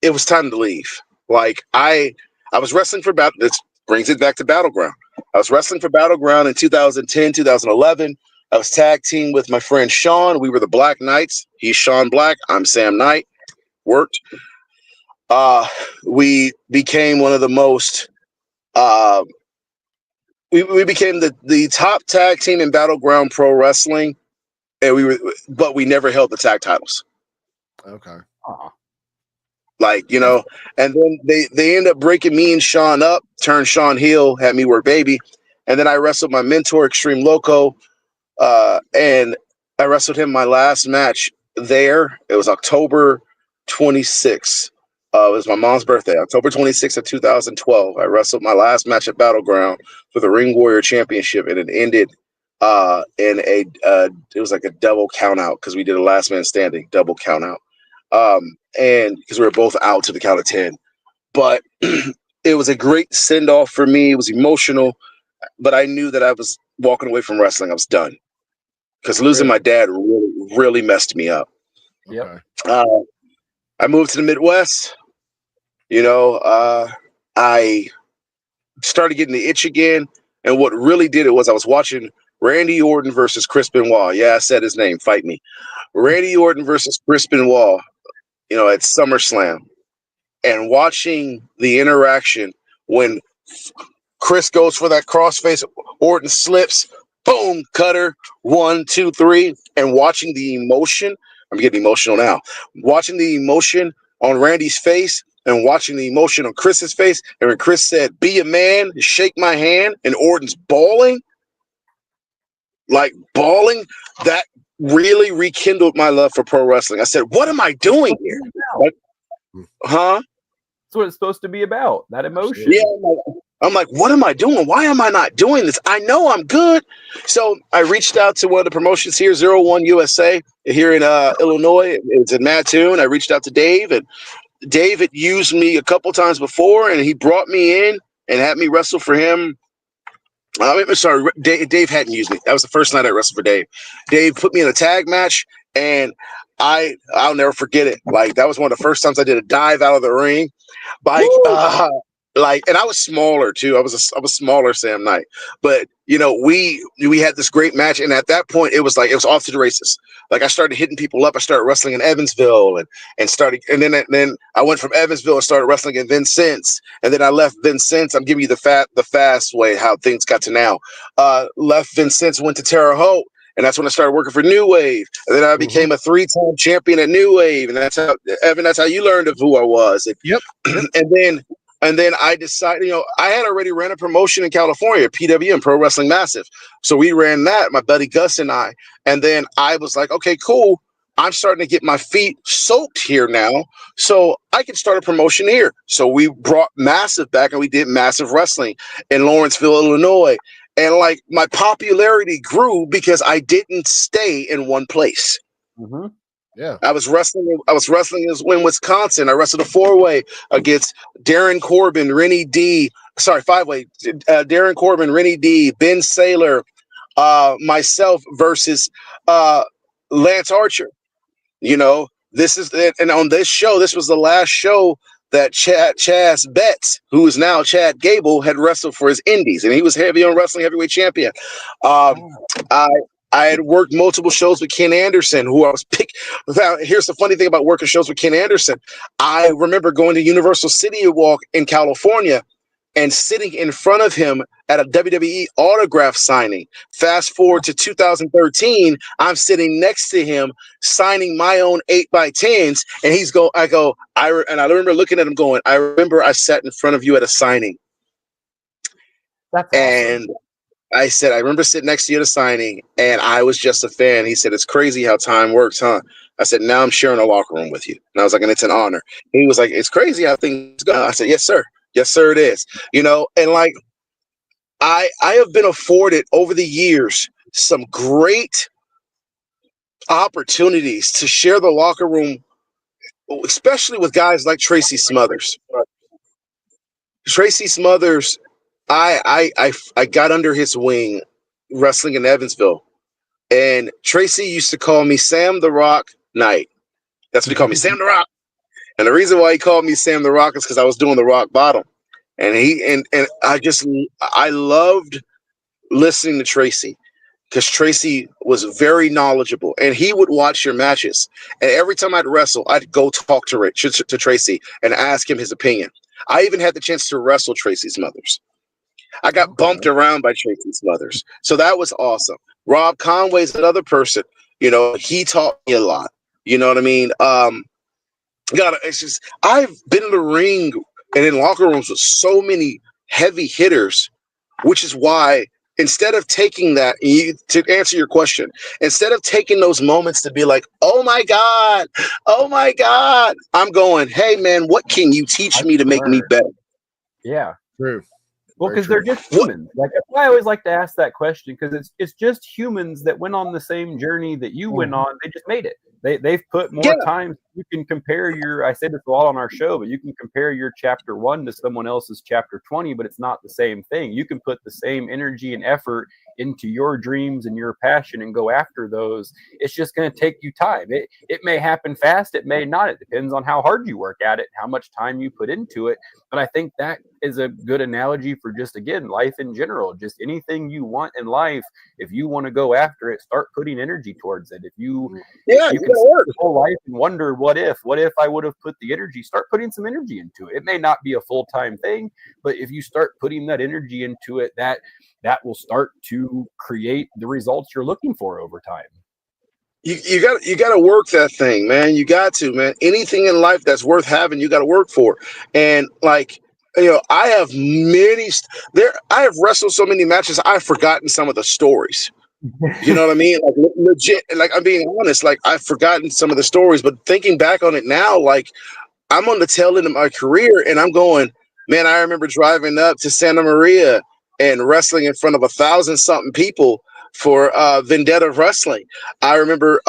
it was time to leave. Like, I was wrestling for Battle. This brings it back to Battleground. I was wrestling for Battleground in 2010, 2011. I was tag team with my friend Sean. We were the Black Knights. He's Sean Black. I'm Sam Knight. Worked. We became one of the most. We became the top tag team in Battleground Pro Wrestling, and but we never held the tag titles. Okay. Like, and then they end up breaking me and Sean up, turned Sean heel, had me work baby, and then I wrestled my mentor Extreme Loco, and I wrestled him my last match there. It was October 26th. It was my mom's birthday, October 26th of 2012. I wrestled my last match at Battleground for the Ring Warrior Championship, and it ended it was like a double count out, because we did a last man standing double count out, and because we were both out to the count of 10. But it was a great send off for me. It was emotional, but I knew that I was walking away from wrestling. I was done, because losing my dad really, really messed me up. Yep. I moved to the Midwest. I started getting the itch again. And what really did it was I was watching Randy Orton versus Chris Benoit. Yeah, I said his name. Fight me. Randy Orton versus Chris Benoit, at SummerSlam. And watching the interaction when Chris goes for that crossface, Orton slips, boom, cutter, 1, 2, 3. And watching the emotion. I'm getting emotional now. Watching the emotion on Randy's face and watching the emotion on Chris's face. And when Chris said, "Be a man, shake my hand," and Orton's bawling, that really rekindled my love for pro wrestling. I said, what am I doing here? Huh? That's what it's supposed to be about, that emotion. Yeah, I'm like, what am I doing? Why am I not doing this? I know I'm good. So I reached out to one of the promotions here, 01 USA, here in Illinois. It's in Mattoon. I reached out to Dave, and Dave had used me a couple times before, and he brought me in and had me wrestle for him. Sorry, Dave hadn't used me. That was the first night I wrestled for Dave. Dave put me in a tag match, and I'll never forget it. Like, that was one of the first times I did a dive out of the ring. Like, like, and I was smaller too. I was smaller Sam Knight, but you know, we had this great match, and at that point, it was off to the races. Like I started hitting people up. I started wrestling in Evansville, and then I went from Evansville and started wrestling in Vincennes, and then I left Vincennes. I'm giving you the fast way how things got to now. Left Vincennes, went to Terre Haute. And that's when I started working for New Wave. And then I became a 3-time champion at New Wave. And that's how you learned of who I was. Yep. And then I decided, you know, I had already ran a promotion in California, PWM, Pro Wrestling Massive. So we ran that, my buddy Gus and I. And then I was like, okay, cool. I'm starting to get my feet soaked here now. So I can start a promotion here. So we brought Massive back and we did Massive Wrestling in Lawrenceville, Illinois. And like my popularity grew because I didn't stay in one place. Mm-hmm. Yeah, I was wrestling in Wisconsin. I wrestled a 4-way against Darren Corbin, Rennie D. Sorry, 5-way. Darren Corbin, Rennie D, Ben Saylor, myself versus Lance Archer. You know, this is it. And on this show, this was the last show that Chaz Betts, who is now Chad Gable, had wrestled for his indies, and he was heavy on wrestling heavyweight champion. I had worked multiple shows with Ken Anderson, who I was picked. Here's the funny thing about working shows with Ken Anderson. I remember going to Universal City Walk in California and sitting in front of him at a WWE autograph signing. Fast forward to 2013, I'm sitting next to him signing my own 8x10s, and I remember looking at him going, I remember I sat in front of you at a signing. That's awesome. And I said, I remember sitting next to you at a signing, and I was just a fan. He said, it's crazy how time works, huh? I said, now I'm sharing a locker room with you. And I was like, and it's an honor. He was like, it's crazy how things go. I said, yes, sir. Yes, sir, it is. You know, and like I have been afforded over the years some great opportunities to share the locker room, especially with guys like Tracy Smothers. Tracy Smothers, I got under his wing wrestling in Evansville, and Tracy used to call me Sam the Rock Knight. That's what he called me, Sam the Rock. And the reason why he called me Sam the Rock is because I was doing the rock bottom. And I loved listening to Tracy because Tracy was very knowledgeable, and he would watch your matches. And every time I'd wrestle, I'd go talk to Tracy and ask him his opinion. I even had the chance to wrestle Tracy Smothers. I got bumped around by Tracy Smothers. So that was awesome. Rob Conway's another person, you know, he taught me a lot. You know what I mean? It's just, I've been in the ring and in locker rooms with so many heavy hitters, which is why instead of taking that, to answer your question, instead of taking those moments to be like, oh my God, I'm going, hey man, what can you teach me to make me better? Yeah. True. Well, because they're just humans. Like, that's why I always like to ask that question, because it's just humans that went on the same journey that you went on. They just made it. They've put more time. You can compare I said this a lot on our show, but you can compare your chapter 1 to someone else's chapter 20, but it's not the same thing. You can put the same energy and effort into your dreams and your passion and go after those. It's just going to take you time. It may happen fast. It may not. It depends on how hard you work at it, how much time you put into it. But I think that is a good analogy for just, again, life in general. Just anything you want in life, if you want to go after it, start putting energy towards it. If you can sit your whole life and wonder, what if I would have put the energy, start putting some energy into it. It may not be a full-time thing, but if you start putting that energy into it, that will start to create the results you're looking for over time. You got to work that thing, man. You got to, man. Anything in life that's worth having, you got to work for. And like, you know, I have wrestled so many matches, I've forgotten some of the stories. You know what I mean? Like, legit. Like, I'm being honest. Like, I've forgotten some of the stories, but thinking back on it now, like, I'm on the tail end of my career, and I'm going, man, I remember driving up to Santa Maria and wrestling in front of 1,000-something people for Vendetta Wrestling. I remember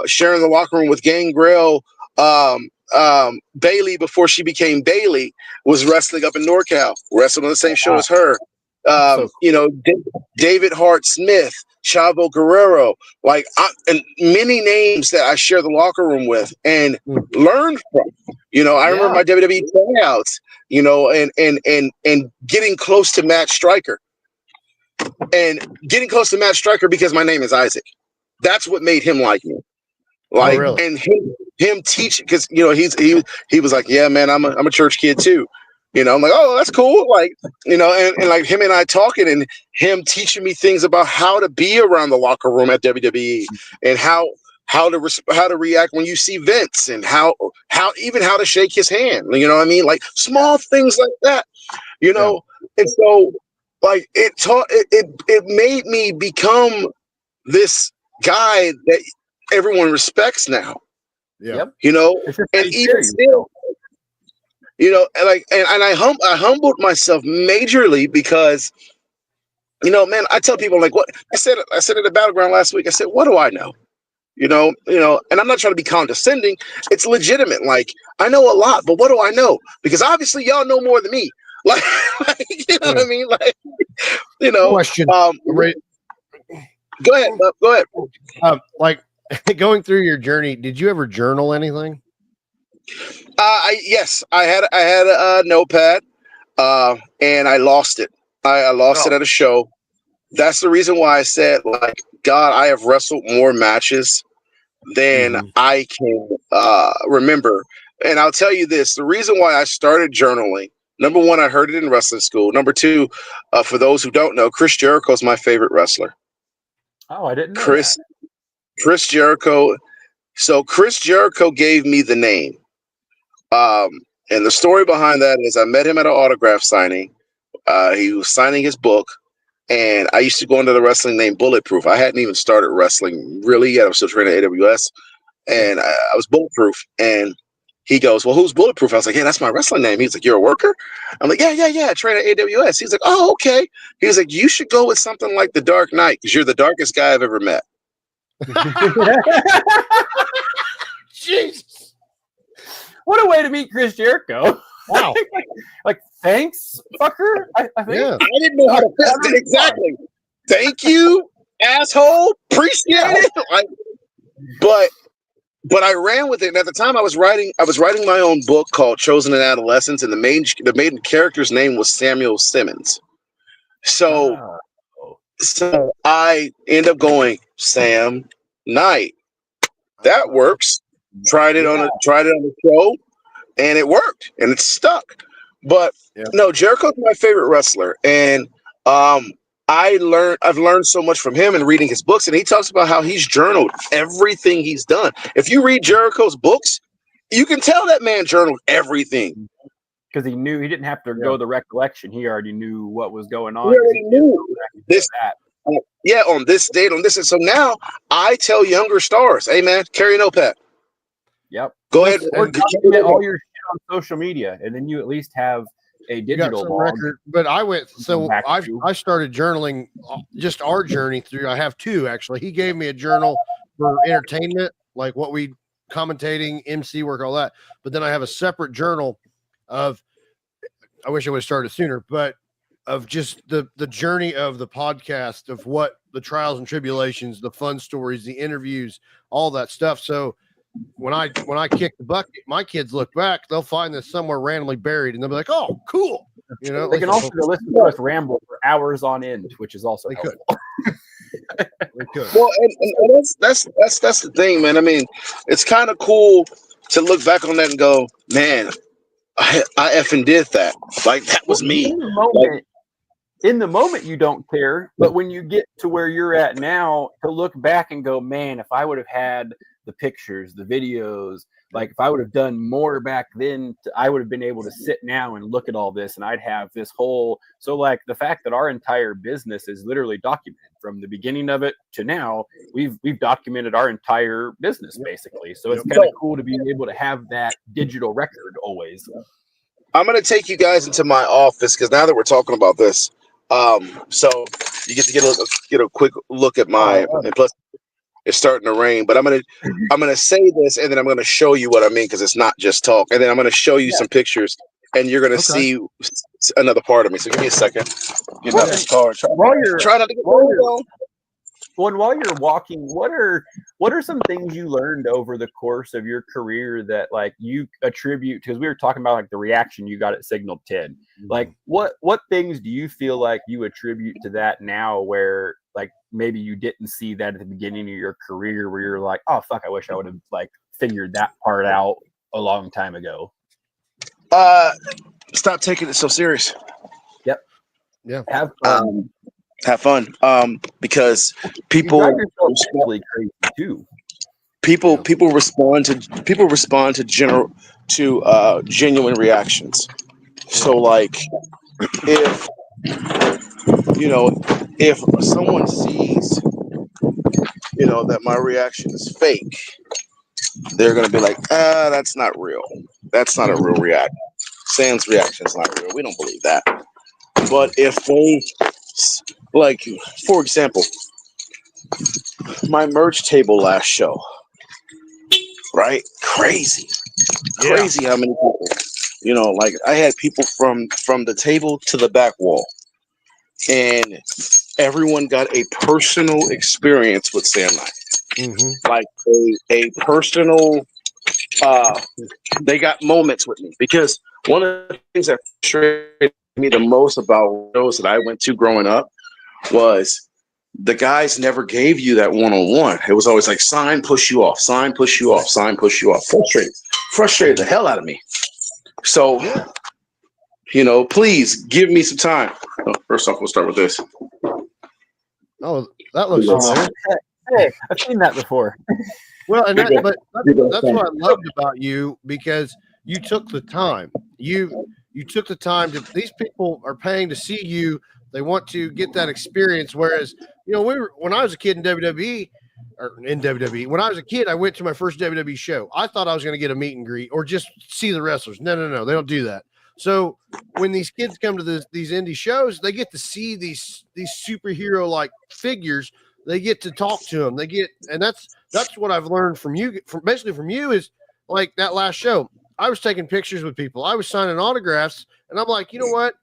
sharing the locker room with Gangrel. Bailey, before she became Bailey, was wrestling up in NorCal, wrestled on the same show as her. You know, David Hart Smith, Chavo Guerrero, and many names that I share the locker room with and learn from. I remember my WWE tryouts, and getting close to Matt Stryker. And getting close to Matt Stryker because my name is Isaac. That's what made him like me. Really? And him teaching, because he was like, yeah, man, I'm a church kid too. I'm like, oh, that's cool. And like him and I talking and him teaching me things about how to be around the locker room at WWE and how to react when you see Vince and how to shake his hand. You know what I mean? Like small things like that. And so like it made me become this guy that everyone respects now. Yeah. And even still, and I humbled myself majorly because, man, I tell people like what I said at the Battleground last week. I said, what do I know? And I'm not trying to be condescending. It's legitimate. Like I know a lot, but what do I know? Because obviously y'all know more than me. Like what I mean? Like, Question. Go ahead. Like going through your journey, did you ever journal anything? Yes, I had a notepad, and I lost it. I lost it at a show. That's the reason why I said, like, God, I have wrestled more matches than I can remember. And I'll tell you this: the reason why I started journaling. Number one, I heard it in wrestling school. Number two, for those who don't know, Chris Jericho is my favorite wrestler. Oh, I didn't know Chris Jericho. So Chris Jericho gave me the name. And the story behind that is I met him at an autograph signing. He was signing his book, and I used to go into the wrestling named Bulletproof. I hadn't even started wrestling really yet. I was still training at AWS, and I was Bulletproof. And he goes, well, who's Bulletproof? I was like, yeah, that's my wrestling name. He's like, you're a worker? I'm like, yeah, I train at AWS. He's like, oh, okay. He was like, you should go with something like the Dark Knight because you're the darkest guy I've ever met. Jesus. What a way to meet Chris Jericho. Wow. like, thanks, fucker. I think. Yeah. I didn't know how to fix it exactly. Thank you, asshole. Appreciate it. But I ran with it. And at the time I was writing my own book called Chosen in Adolescence, and the main character's name was Samuel Simmons. So I end up going Sam Knight. That works. Tried it on the show, and it worked, and it stuck. But no, Jericho's my favorite wrestler, and I've learned so much from him and reading his books, and he talks about how he's journaled everything he's done. If you read Jericho's books, you can tell that man journaled everything. Because he knew he didn't have to go the recollection. He already knew what was going on. He already knew this. On this date, on this. And so now I tell younger stars, hey man, carry a notepad. Yep. Go ahead. Or document all your shit on social media, and then you at least have a digital record. But I started journaling just our journey through. I have two actually. He gave me a journal for entertainment, like what we commentating, MC work, all that. But then I have a separate journal of, I wish I would have started sooner, but of just the journey of the podcast, of what the trials and tribulations, the fun stories, the interviews, all that stuff. So when I kick the bucket, my kids look back, they'll find this somewhere randomly buried, and they'll be like, "Oh, cool!" They can also listen to us ramble for hours on end, which is also helpful. They could. Well, and that's the thing, man. I mean, it's kind of cool to look back on that and go, "Man, I effing did that. Like that was me." In the moment, you don't care, but when you get to where you're at now, to look back and go, "Man, if I would have had the pictures, the videos, like if I would have done more back then, I would have been able to sit now and look at all this, and I'd have this whole." So like the fact that our entire business is literally documented from the beginning of it to now, we've documented our entire business basically. So it's kind of cool to be able to have that digital record always. I'm going to take you guys into my office because now that we're talking about this, so you get to get a quick look at my, and plus it's starting to rain, but I'm gonna say this, and then I'm gonna show you what I mean because it's not just talk, and then I'm gonna show you some pictures, and you're gonna see another part of me. So give me a second. Get out this car. Try not to get while you're walking, what are some things you learned over the course of your career that like you attribute, because we were talking about like the reaction you got at Signal 10. Like what things do you feel like you attribute to that now, where like maybe you didn't see that at the beginning of your career, where you're like, oh fuck, I wish I would have like figured that part out a long time ago? Stop taking it so serious. Yep. Yeah. Have fun. Because people you drive yourself actually crazy too. people respond to genuine reactions. So like if if someone sees that my reaction is fake, they're gonna be like, that's not real. That's not a real reaction. Sam's reaction is not real. We don't believe that. But if they, like, for example, my merch table last show, right? Crazy how many people, like I had people from the table to the back wall, and everyone got a personal experience with Sam Knight. Like a personal, they got moments with me, because one of the things that frustrated me the most about shows that I went to growing up was the guys never gave you that one-on-one. It was always like sign, push you off, sign, push you off, sign, push you off. Frustrated the hell out of me. So, please give me some time. First off, we'll start with this. Oh, that looks familiar. Hey, I've seen that before. Well, and that's what I loved about you, because you took the time. You took the time to. These people are paying to see you. They want to get that experience. Whereas, when I was a kid in WWE, when I was a kid, I went to my first WWE show. I thought I was going to get a meet and greet or just see the wrestlers. No, they don't do that. So when these kids come to these indie shows, they get to see these superhero like figures. They get to talk to them. And that's what I've learned from you. From you is like that last show. I was taking pictures with people. I was signing autographs, and I'm like, you know what?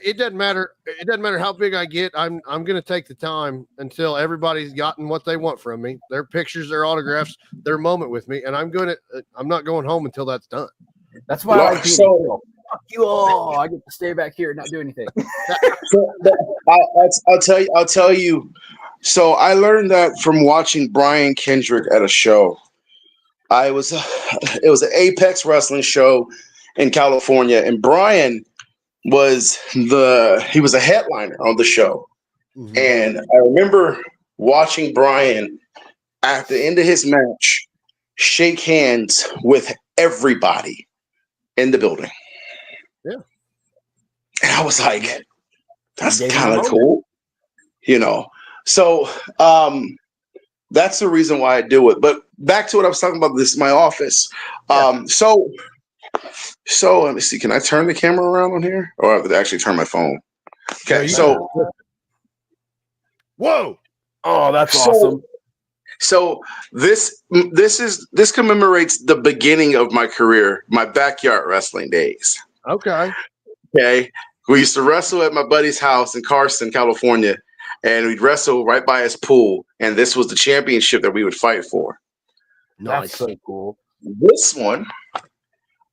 It doesn't matter. It doesn't matter how big I get. I'm going to take the time until everybody's gotten what they want from me. Their pictures, their autographs, their moment with me, and I'm not going home until that's done. That's why I like fuck you all. I get to stay back here and not do anything. I'll tell you. So I learned that from watching Brian Kendrick at a show. It was an Apex Wrestling show in California, and Brian was a headliner on the show. And I remember watching Brian at the end of his match shake hands with everybody in the building. Yeah. And I was like, that's kind of cool, So that's the reason why I do it. But back to what I was talking about, this my office. So let me see. Can I turn the camera around on here, or I have to actually turn my phone? Okay. Whoa! Oh, that's awesome. So this commemorates the beginning of my career, my backyard wrestling days. Okay. We used to wrestle at my buddy's house in Carson, California, and we'd wrestle right by his pool. And this was the championship that we would fight for. Nice. That's so cool. This one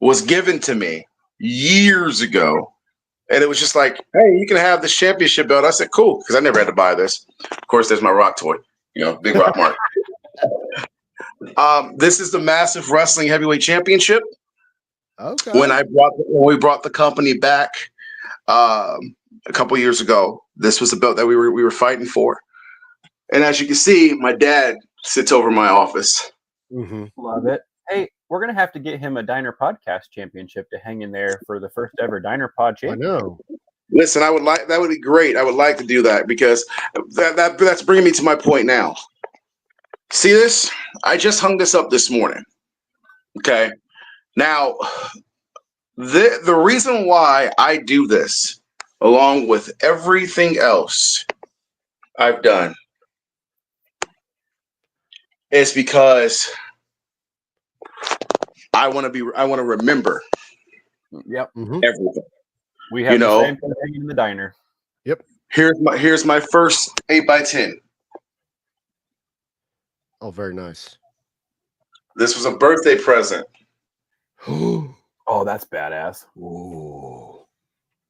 was given to me years ago. And it was just like, hey, you can have this championship belt. I said, cool, because I never had to buy this. Of course, there's my rock toy, big rock mark. This is the Massive Wrestling Heavyweight Championship. Okay. When we brought the company back a couple years ago, this was the belt that we were fighting for. And as you can see, my dad sits over my office. Love it. Hey, we're gonna have to get him a Diner Podcast Championship to hang in there for the first ever Diner Pod Championship. I know. Listen, that would be great. I would like to do that, because that's bringing me to my point now. See this? I just hung this up this morning. Okay. Now, the reason why I do this, along with everything else I've done, is because I want to remember. Yep. Everything. We have the same thing hanging in the diner. Yep. Here's my first 8x10. Oh, very nice. This was a birthday present. Oh, that's badass. Ooh.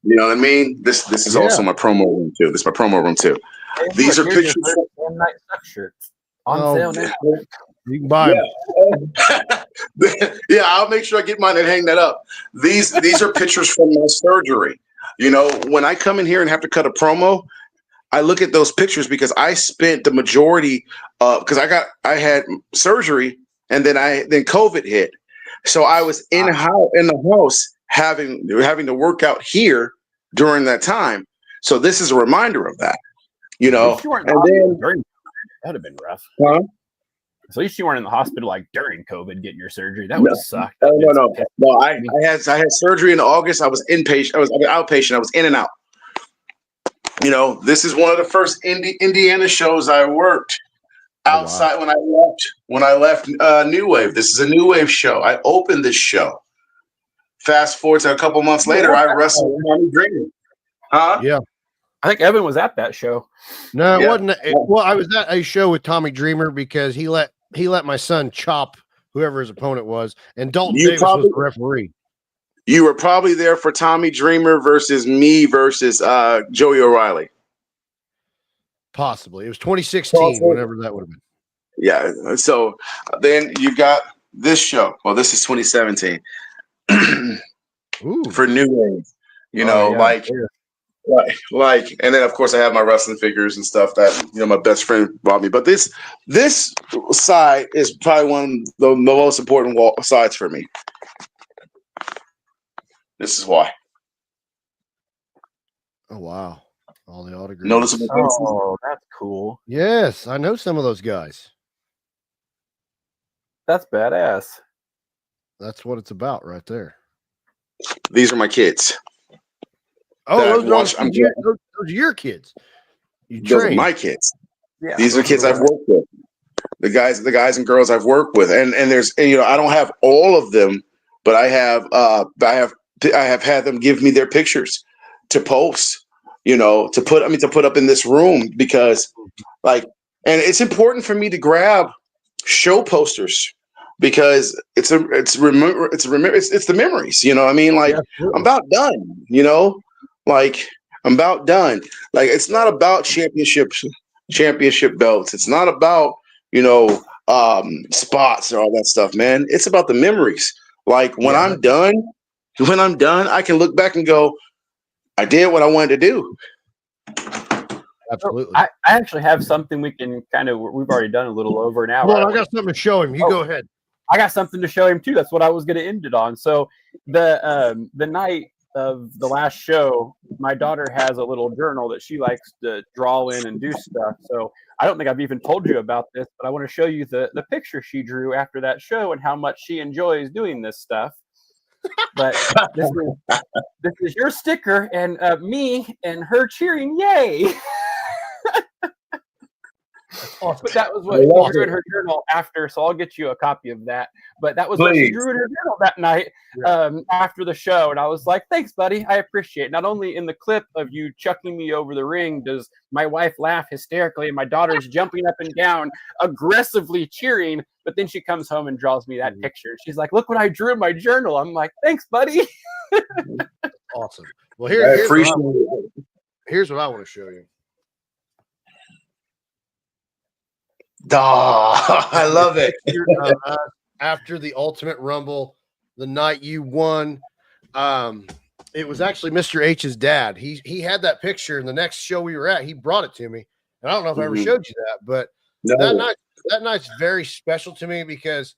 You know what I mean? This is also my promo room too. This is my promo room too. Hey, These look, are here's your pictures. first one night suck shirts on sale now. You can buy them. Yeah, I'll make sure I get mine and hang that up. These are pictures from my surgery. You know, when I come in here and have to cut a promo, I look at those pictures because I spent the majority because I had surgery and then COVID hit. So I was in the house having to work out here during that time. So this is a reminder of that. You know, and then that'd have been rough. Huh? So at least you weren't in the hospital like during COVID getting your surgery. That would have sucked. No. I had surgery in August. I was inpatient. I was outpatient. I was in and out. You know, this is one of the first Indiana shows I worked outside when I left New Wave. This is a New Wave show. I opened this show. Fast forward to a couple months later, I wrestled with Tommy Dreamer. Huh? Yeah. I think Evan was at that show. No, it wasn't. Well, I was at a show with Tommy Dreamer because he let my son chop whoever his opponent was, and Dalton Davis was the referee. You were probably there for Tommy Dreamer versus me versus Joey O'Reilly. Possibly. It was 2016, whenever that would have been. Yeah. So then you got this show. Well, this is 2017 for New Wave. You know, like, and then of course I have my wrestling figures and stuff that my best friend bought me. But this side is probably one of the most important sides for me. This is why. Oh wow! All the autographs. Noticeable faces. Oh, that's cool. Yes, I know some of those guys. That's badass. That's what it's about right there. Those are my kids. Oh, those are your kids. Those are my kids. Yeah, these are kids I've worked with. The guys and girls I've worked with, and there's I don't have all of them, but I have had them give me their pictures to post, to put up in this room because, and it's important for me to grab show posters because it's the memories, I mean, like I'm about done, I'm about done. Like it's not about championship belts. It's not about spots or all that stuff, man. It's about the memories. Like when I'm done, I can look back and go, I did what I wanted to do. Absolutely. I actually have something we can we've already done a little over an hour. Well, I got something to show him. You go ahead. I got something to show him too. That's what I was going to end it on. So the night of the last show, my daughter has a little journal that she likes to draw in and do stuff. So I don't think I've even told you about this, but I want to show you the picture she drew after that show and how much she enjoys doing this stuff. But this is your sticker and me and her cheering, yay! But that was what she drew in her journal after, so I'll get you a copy of that. But that was what she drew in her journal that night after the show, and I was like, thanks, buddy, I appreciate it. Not only in the clip of you chucking me over the ring does my wife laugh hysterically and my daughter's jumping up and down, aggressively cheering, but then she comes home and draws me that picture. She's like, look what I drew in my journal. I'm like, thanks, buddy. Awesome. Well, here's what I want to show you. I love it. After the Ultimate Rumble, the night you won, it was actually Mr. H's dad. He had that picture in the next show we were at. He brought it to me. And I don't know if I ever showed you that, but that night's very special to me because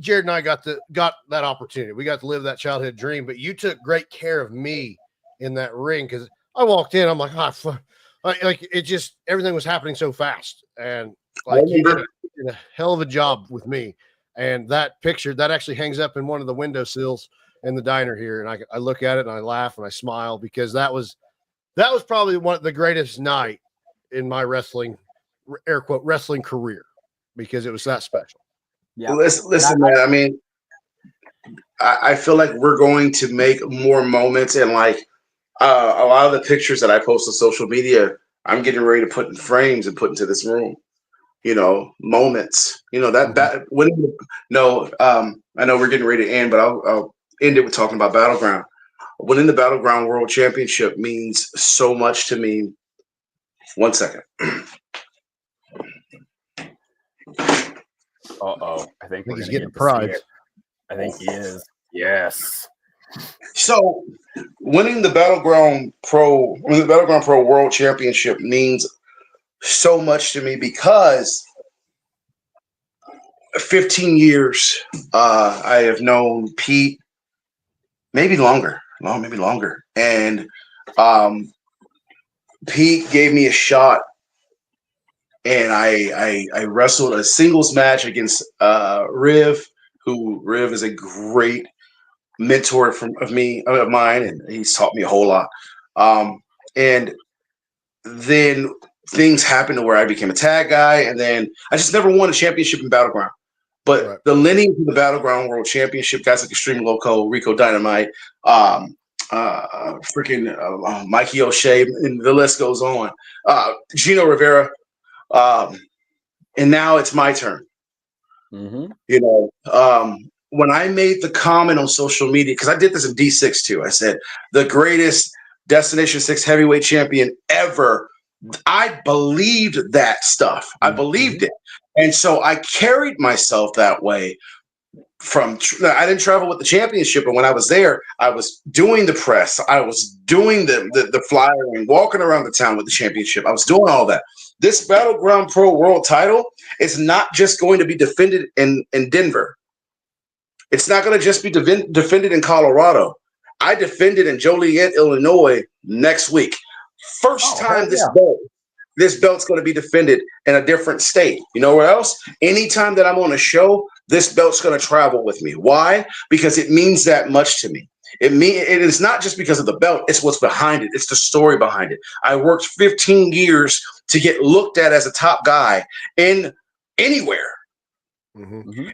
Jared and I got that opportunity. We got to live that childhood dream, but you took great care of me in that ring because I walked in, I'm like, like it just everything was happening so fast. And like you did a hell of a job with me. And that picture that actually hangs up in one of the windowsills in the diner here. And I look at it and I laugh and I smile because that was probably one of the greatest night in my wrestling, air quote, wrestling career because it was that special. Yeah. Listen, man. I mean, I feel like we're going to make more moments and like a lot of the pictures that I post on social media, I'm getting ready to put in frames and put into this room. moments. I know we're getting ready to end, but I'll end it with talking about Battleground. Winning the Battleground World Championship means so much to me. 1 second. I think he's getting a prize. I think he is. Yes. So winning the Battleground Pro World Championship means so much to me because 15 years I have known Pete, maybe longer, and Pete gave me a shot, and I wrestled a singles match against Riv, Riv is a great mentor of mine, and he's taught me a whole lot. And then things happened to where I became a tag guy, and then I just never won a championship in Battleground. But the lineage of the Battleground World Championship, guys like Extreme Loco, Rico Dynamite, Mikey O'Shea, and the list goes on. Gino Rivera, and now it's my turn. When I made the comment on social media, because I did this in D6 too, I said the greatest Destination 6 heavyweight champion ever. I believed that stuff. I believed it. And so I carried myself that way. I didn't travel with the championship, but when I was there, I was doing the press. I was doing the flyering, walking around the town with the championship. I was doing all that. This Battleground Pro World title is not just going to be defended in Denver. It's not going to just be defended in Colorado. I defended in Joliet, Illinois next week. First time this belt's going to be defended in a different state. You know where else? Anytime that I'm on a show, this belt's going to travel with me. Why? Because it means that much to me. It is not just because of the belt. It's what's behind it. It's the story behind it. I worked 15 years to get looked at as a top guy in anywhere. And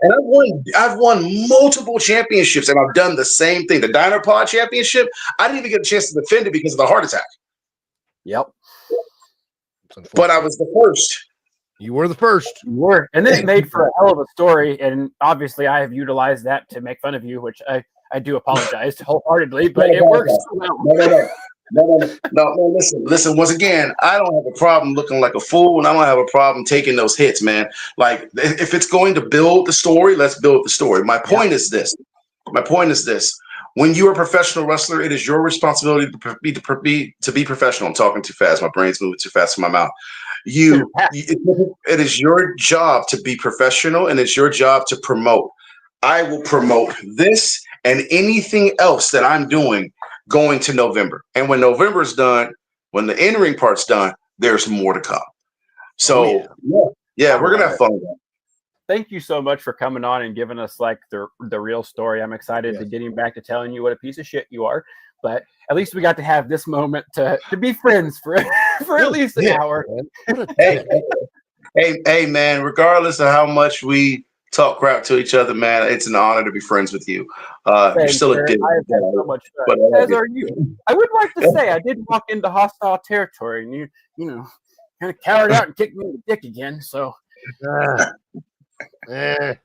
I've won multiple championships, and I've done the same thing. The Diner Pod Championship, I didn't even get a chance to defend it because of the heart attack. Yep. But I was the first. You were the first. You were. And then it made for a hell of a story. And obviously I have utilized that to make fun of you, which I do apologize wholeheartedly, but it works so well. No, listen, once again, I don't have a problem looking like a fool, and I don't have a problem taking those hits, man. Like, if it's going to build the story, let's build the story. My point is this. When you're a professional wrestler, it is your responsibility to be professional. I'm talking too fast. My brain's moving too fast in my mouth. It is your job to be professional, and it's your job to promote. I will promote this and anything else that I'm doing going to November. And when November is done, when the in-ring part's done, there's more to come. So, we're going to have fun with that. Thank you so much for coming on and giving us like the real story. I'm excited to getting back to telling you what a piece of shit you are. But at least we got to have this moment to be friends for at least an hour. Hey, man, regardless of how much we talk crap to each other, man, it's an honor to be friends with you. You're still a dick. I have had so much fun. As are you. I would like to say I did walk into hostile territory, and you kind of cowered out and kicked me in the dick again. So I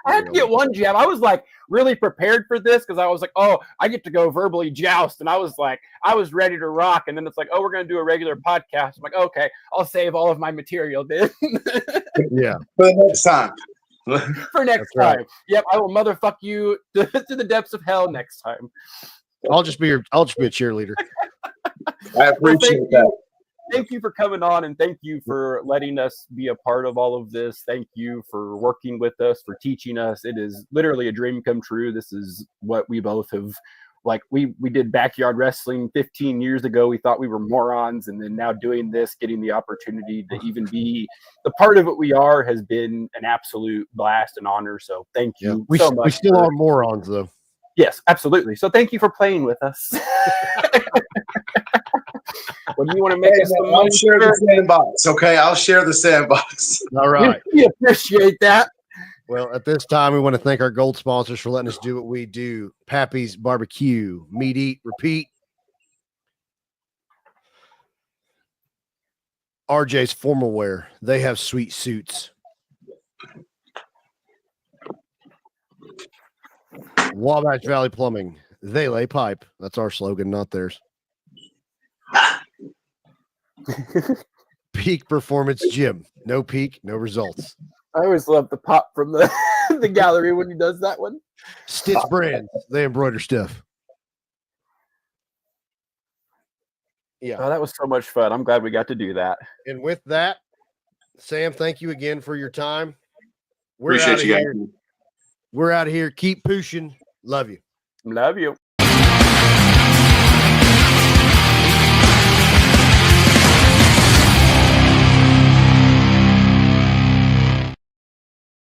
had to get one jab. I was like really prepared for this because I was like, oh, I get to go verbally joust, and I was ready to rock. And then it's like, oh, we're gonna do a regular podcast. I'm like, okay, I'll save all of my material then. For next time. For next time. Right. Yep, I will motherfuck you to the depths of hell next time. I'll just be a cheerleader. I appreciate that. Thank you for coming on, and thank you for letting us be a part of all of this. Thank you for working with us, for teaching us. It is literally a dream come true. This is what we both have, like, we did backyard wrestling 15 years ago. We thought we were morons, and then now doing this, getting the opportunity to even be the part of it we are has been an absolute blast and honor. So thank you so much. We still are morons, though. Yes, absolutely. So thank you for playing with us. What do you want to make us? I'll share the sandbox, okay? I'll share the sandbox. All right. We appreciate that. Well, at this time, we want to thank our gold sponsors for letting us do what we do. Pappy's Barbecue, Meat, Eat, Repeat. RJ's Formalwear. They have sweet suits. Wabash Valley Plumbing. They lay pipe. That's our slogan, not theirs. Peak Performance Gym. No peak, no results. I always love the pop from the, the gallery when he does that one. Stitch Brands. They embroider stuff. Yeah. Oh, that was so much fun. I'm glad we got to do that. And with that, Sam, thank you again for your time. Appreciate you guys. We're out of here. Keep pushing. Love you. Love you.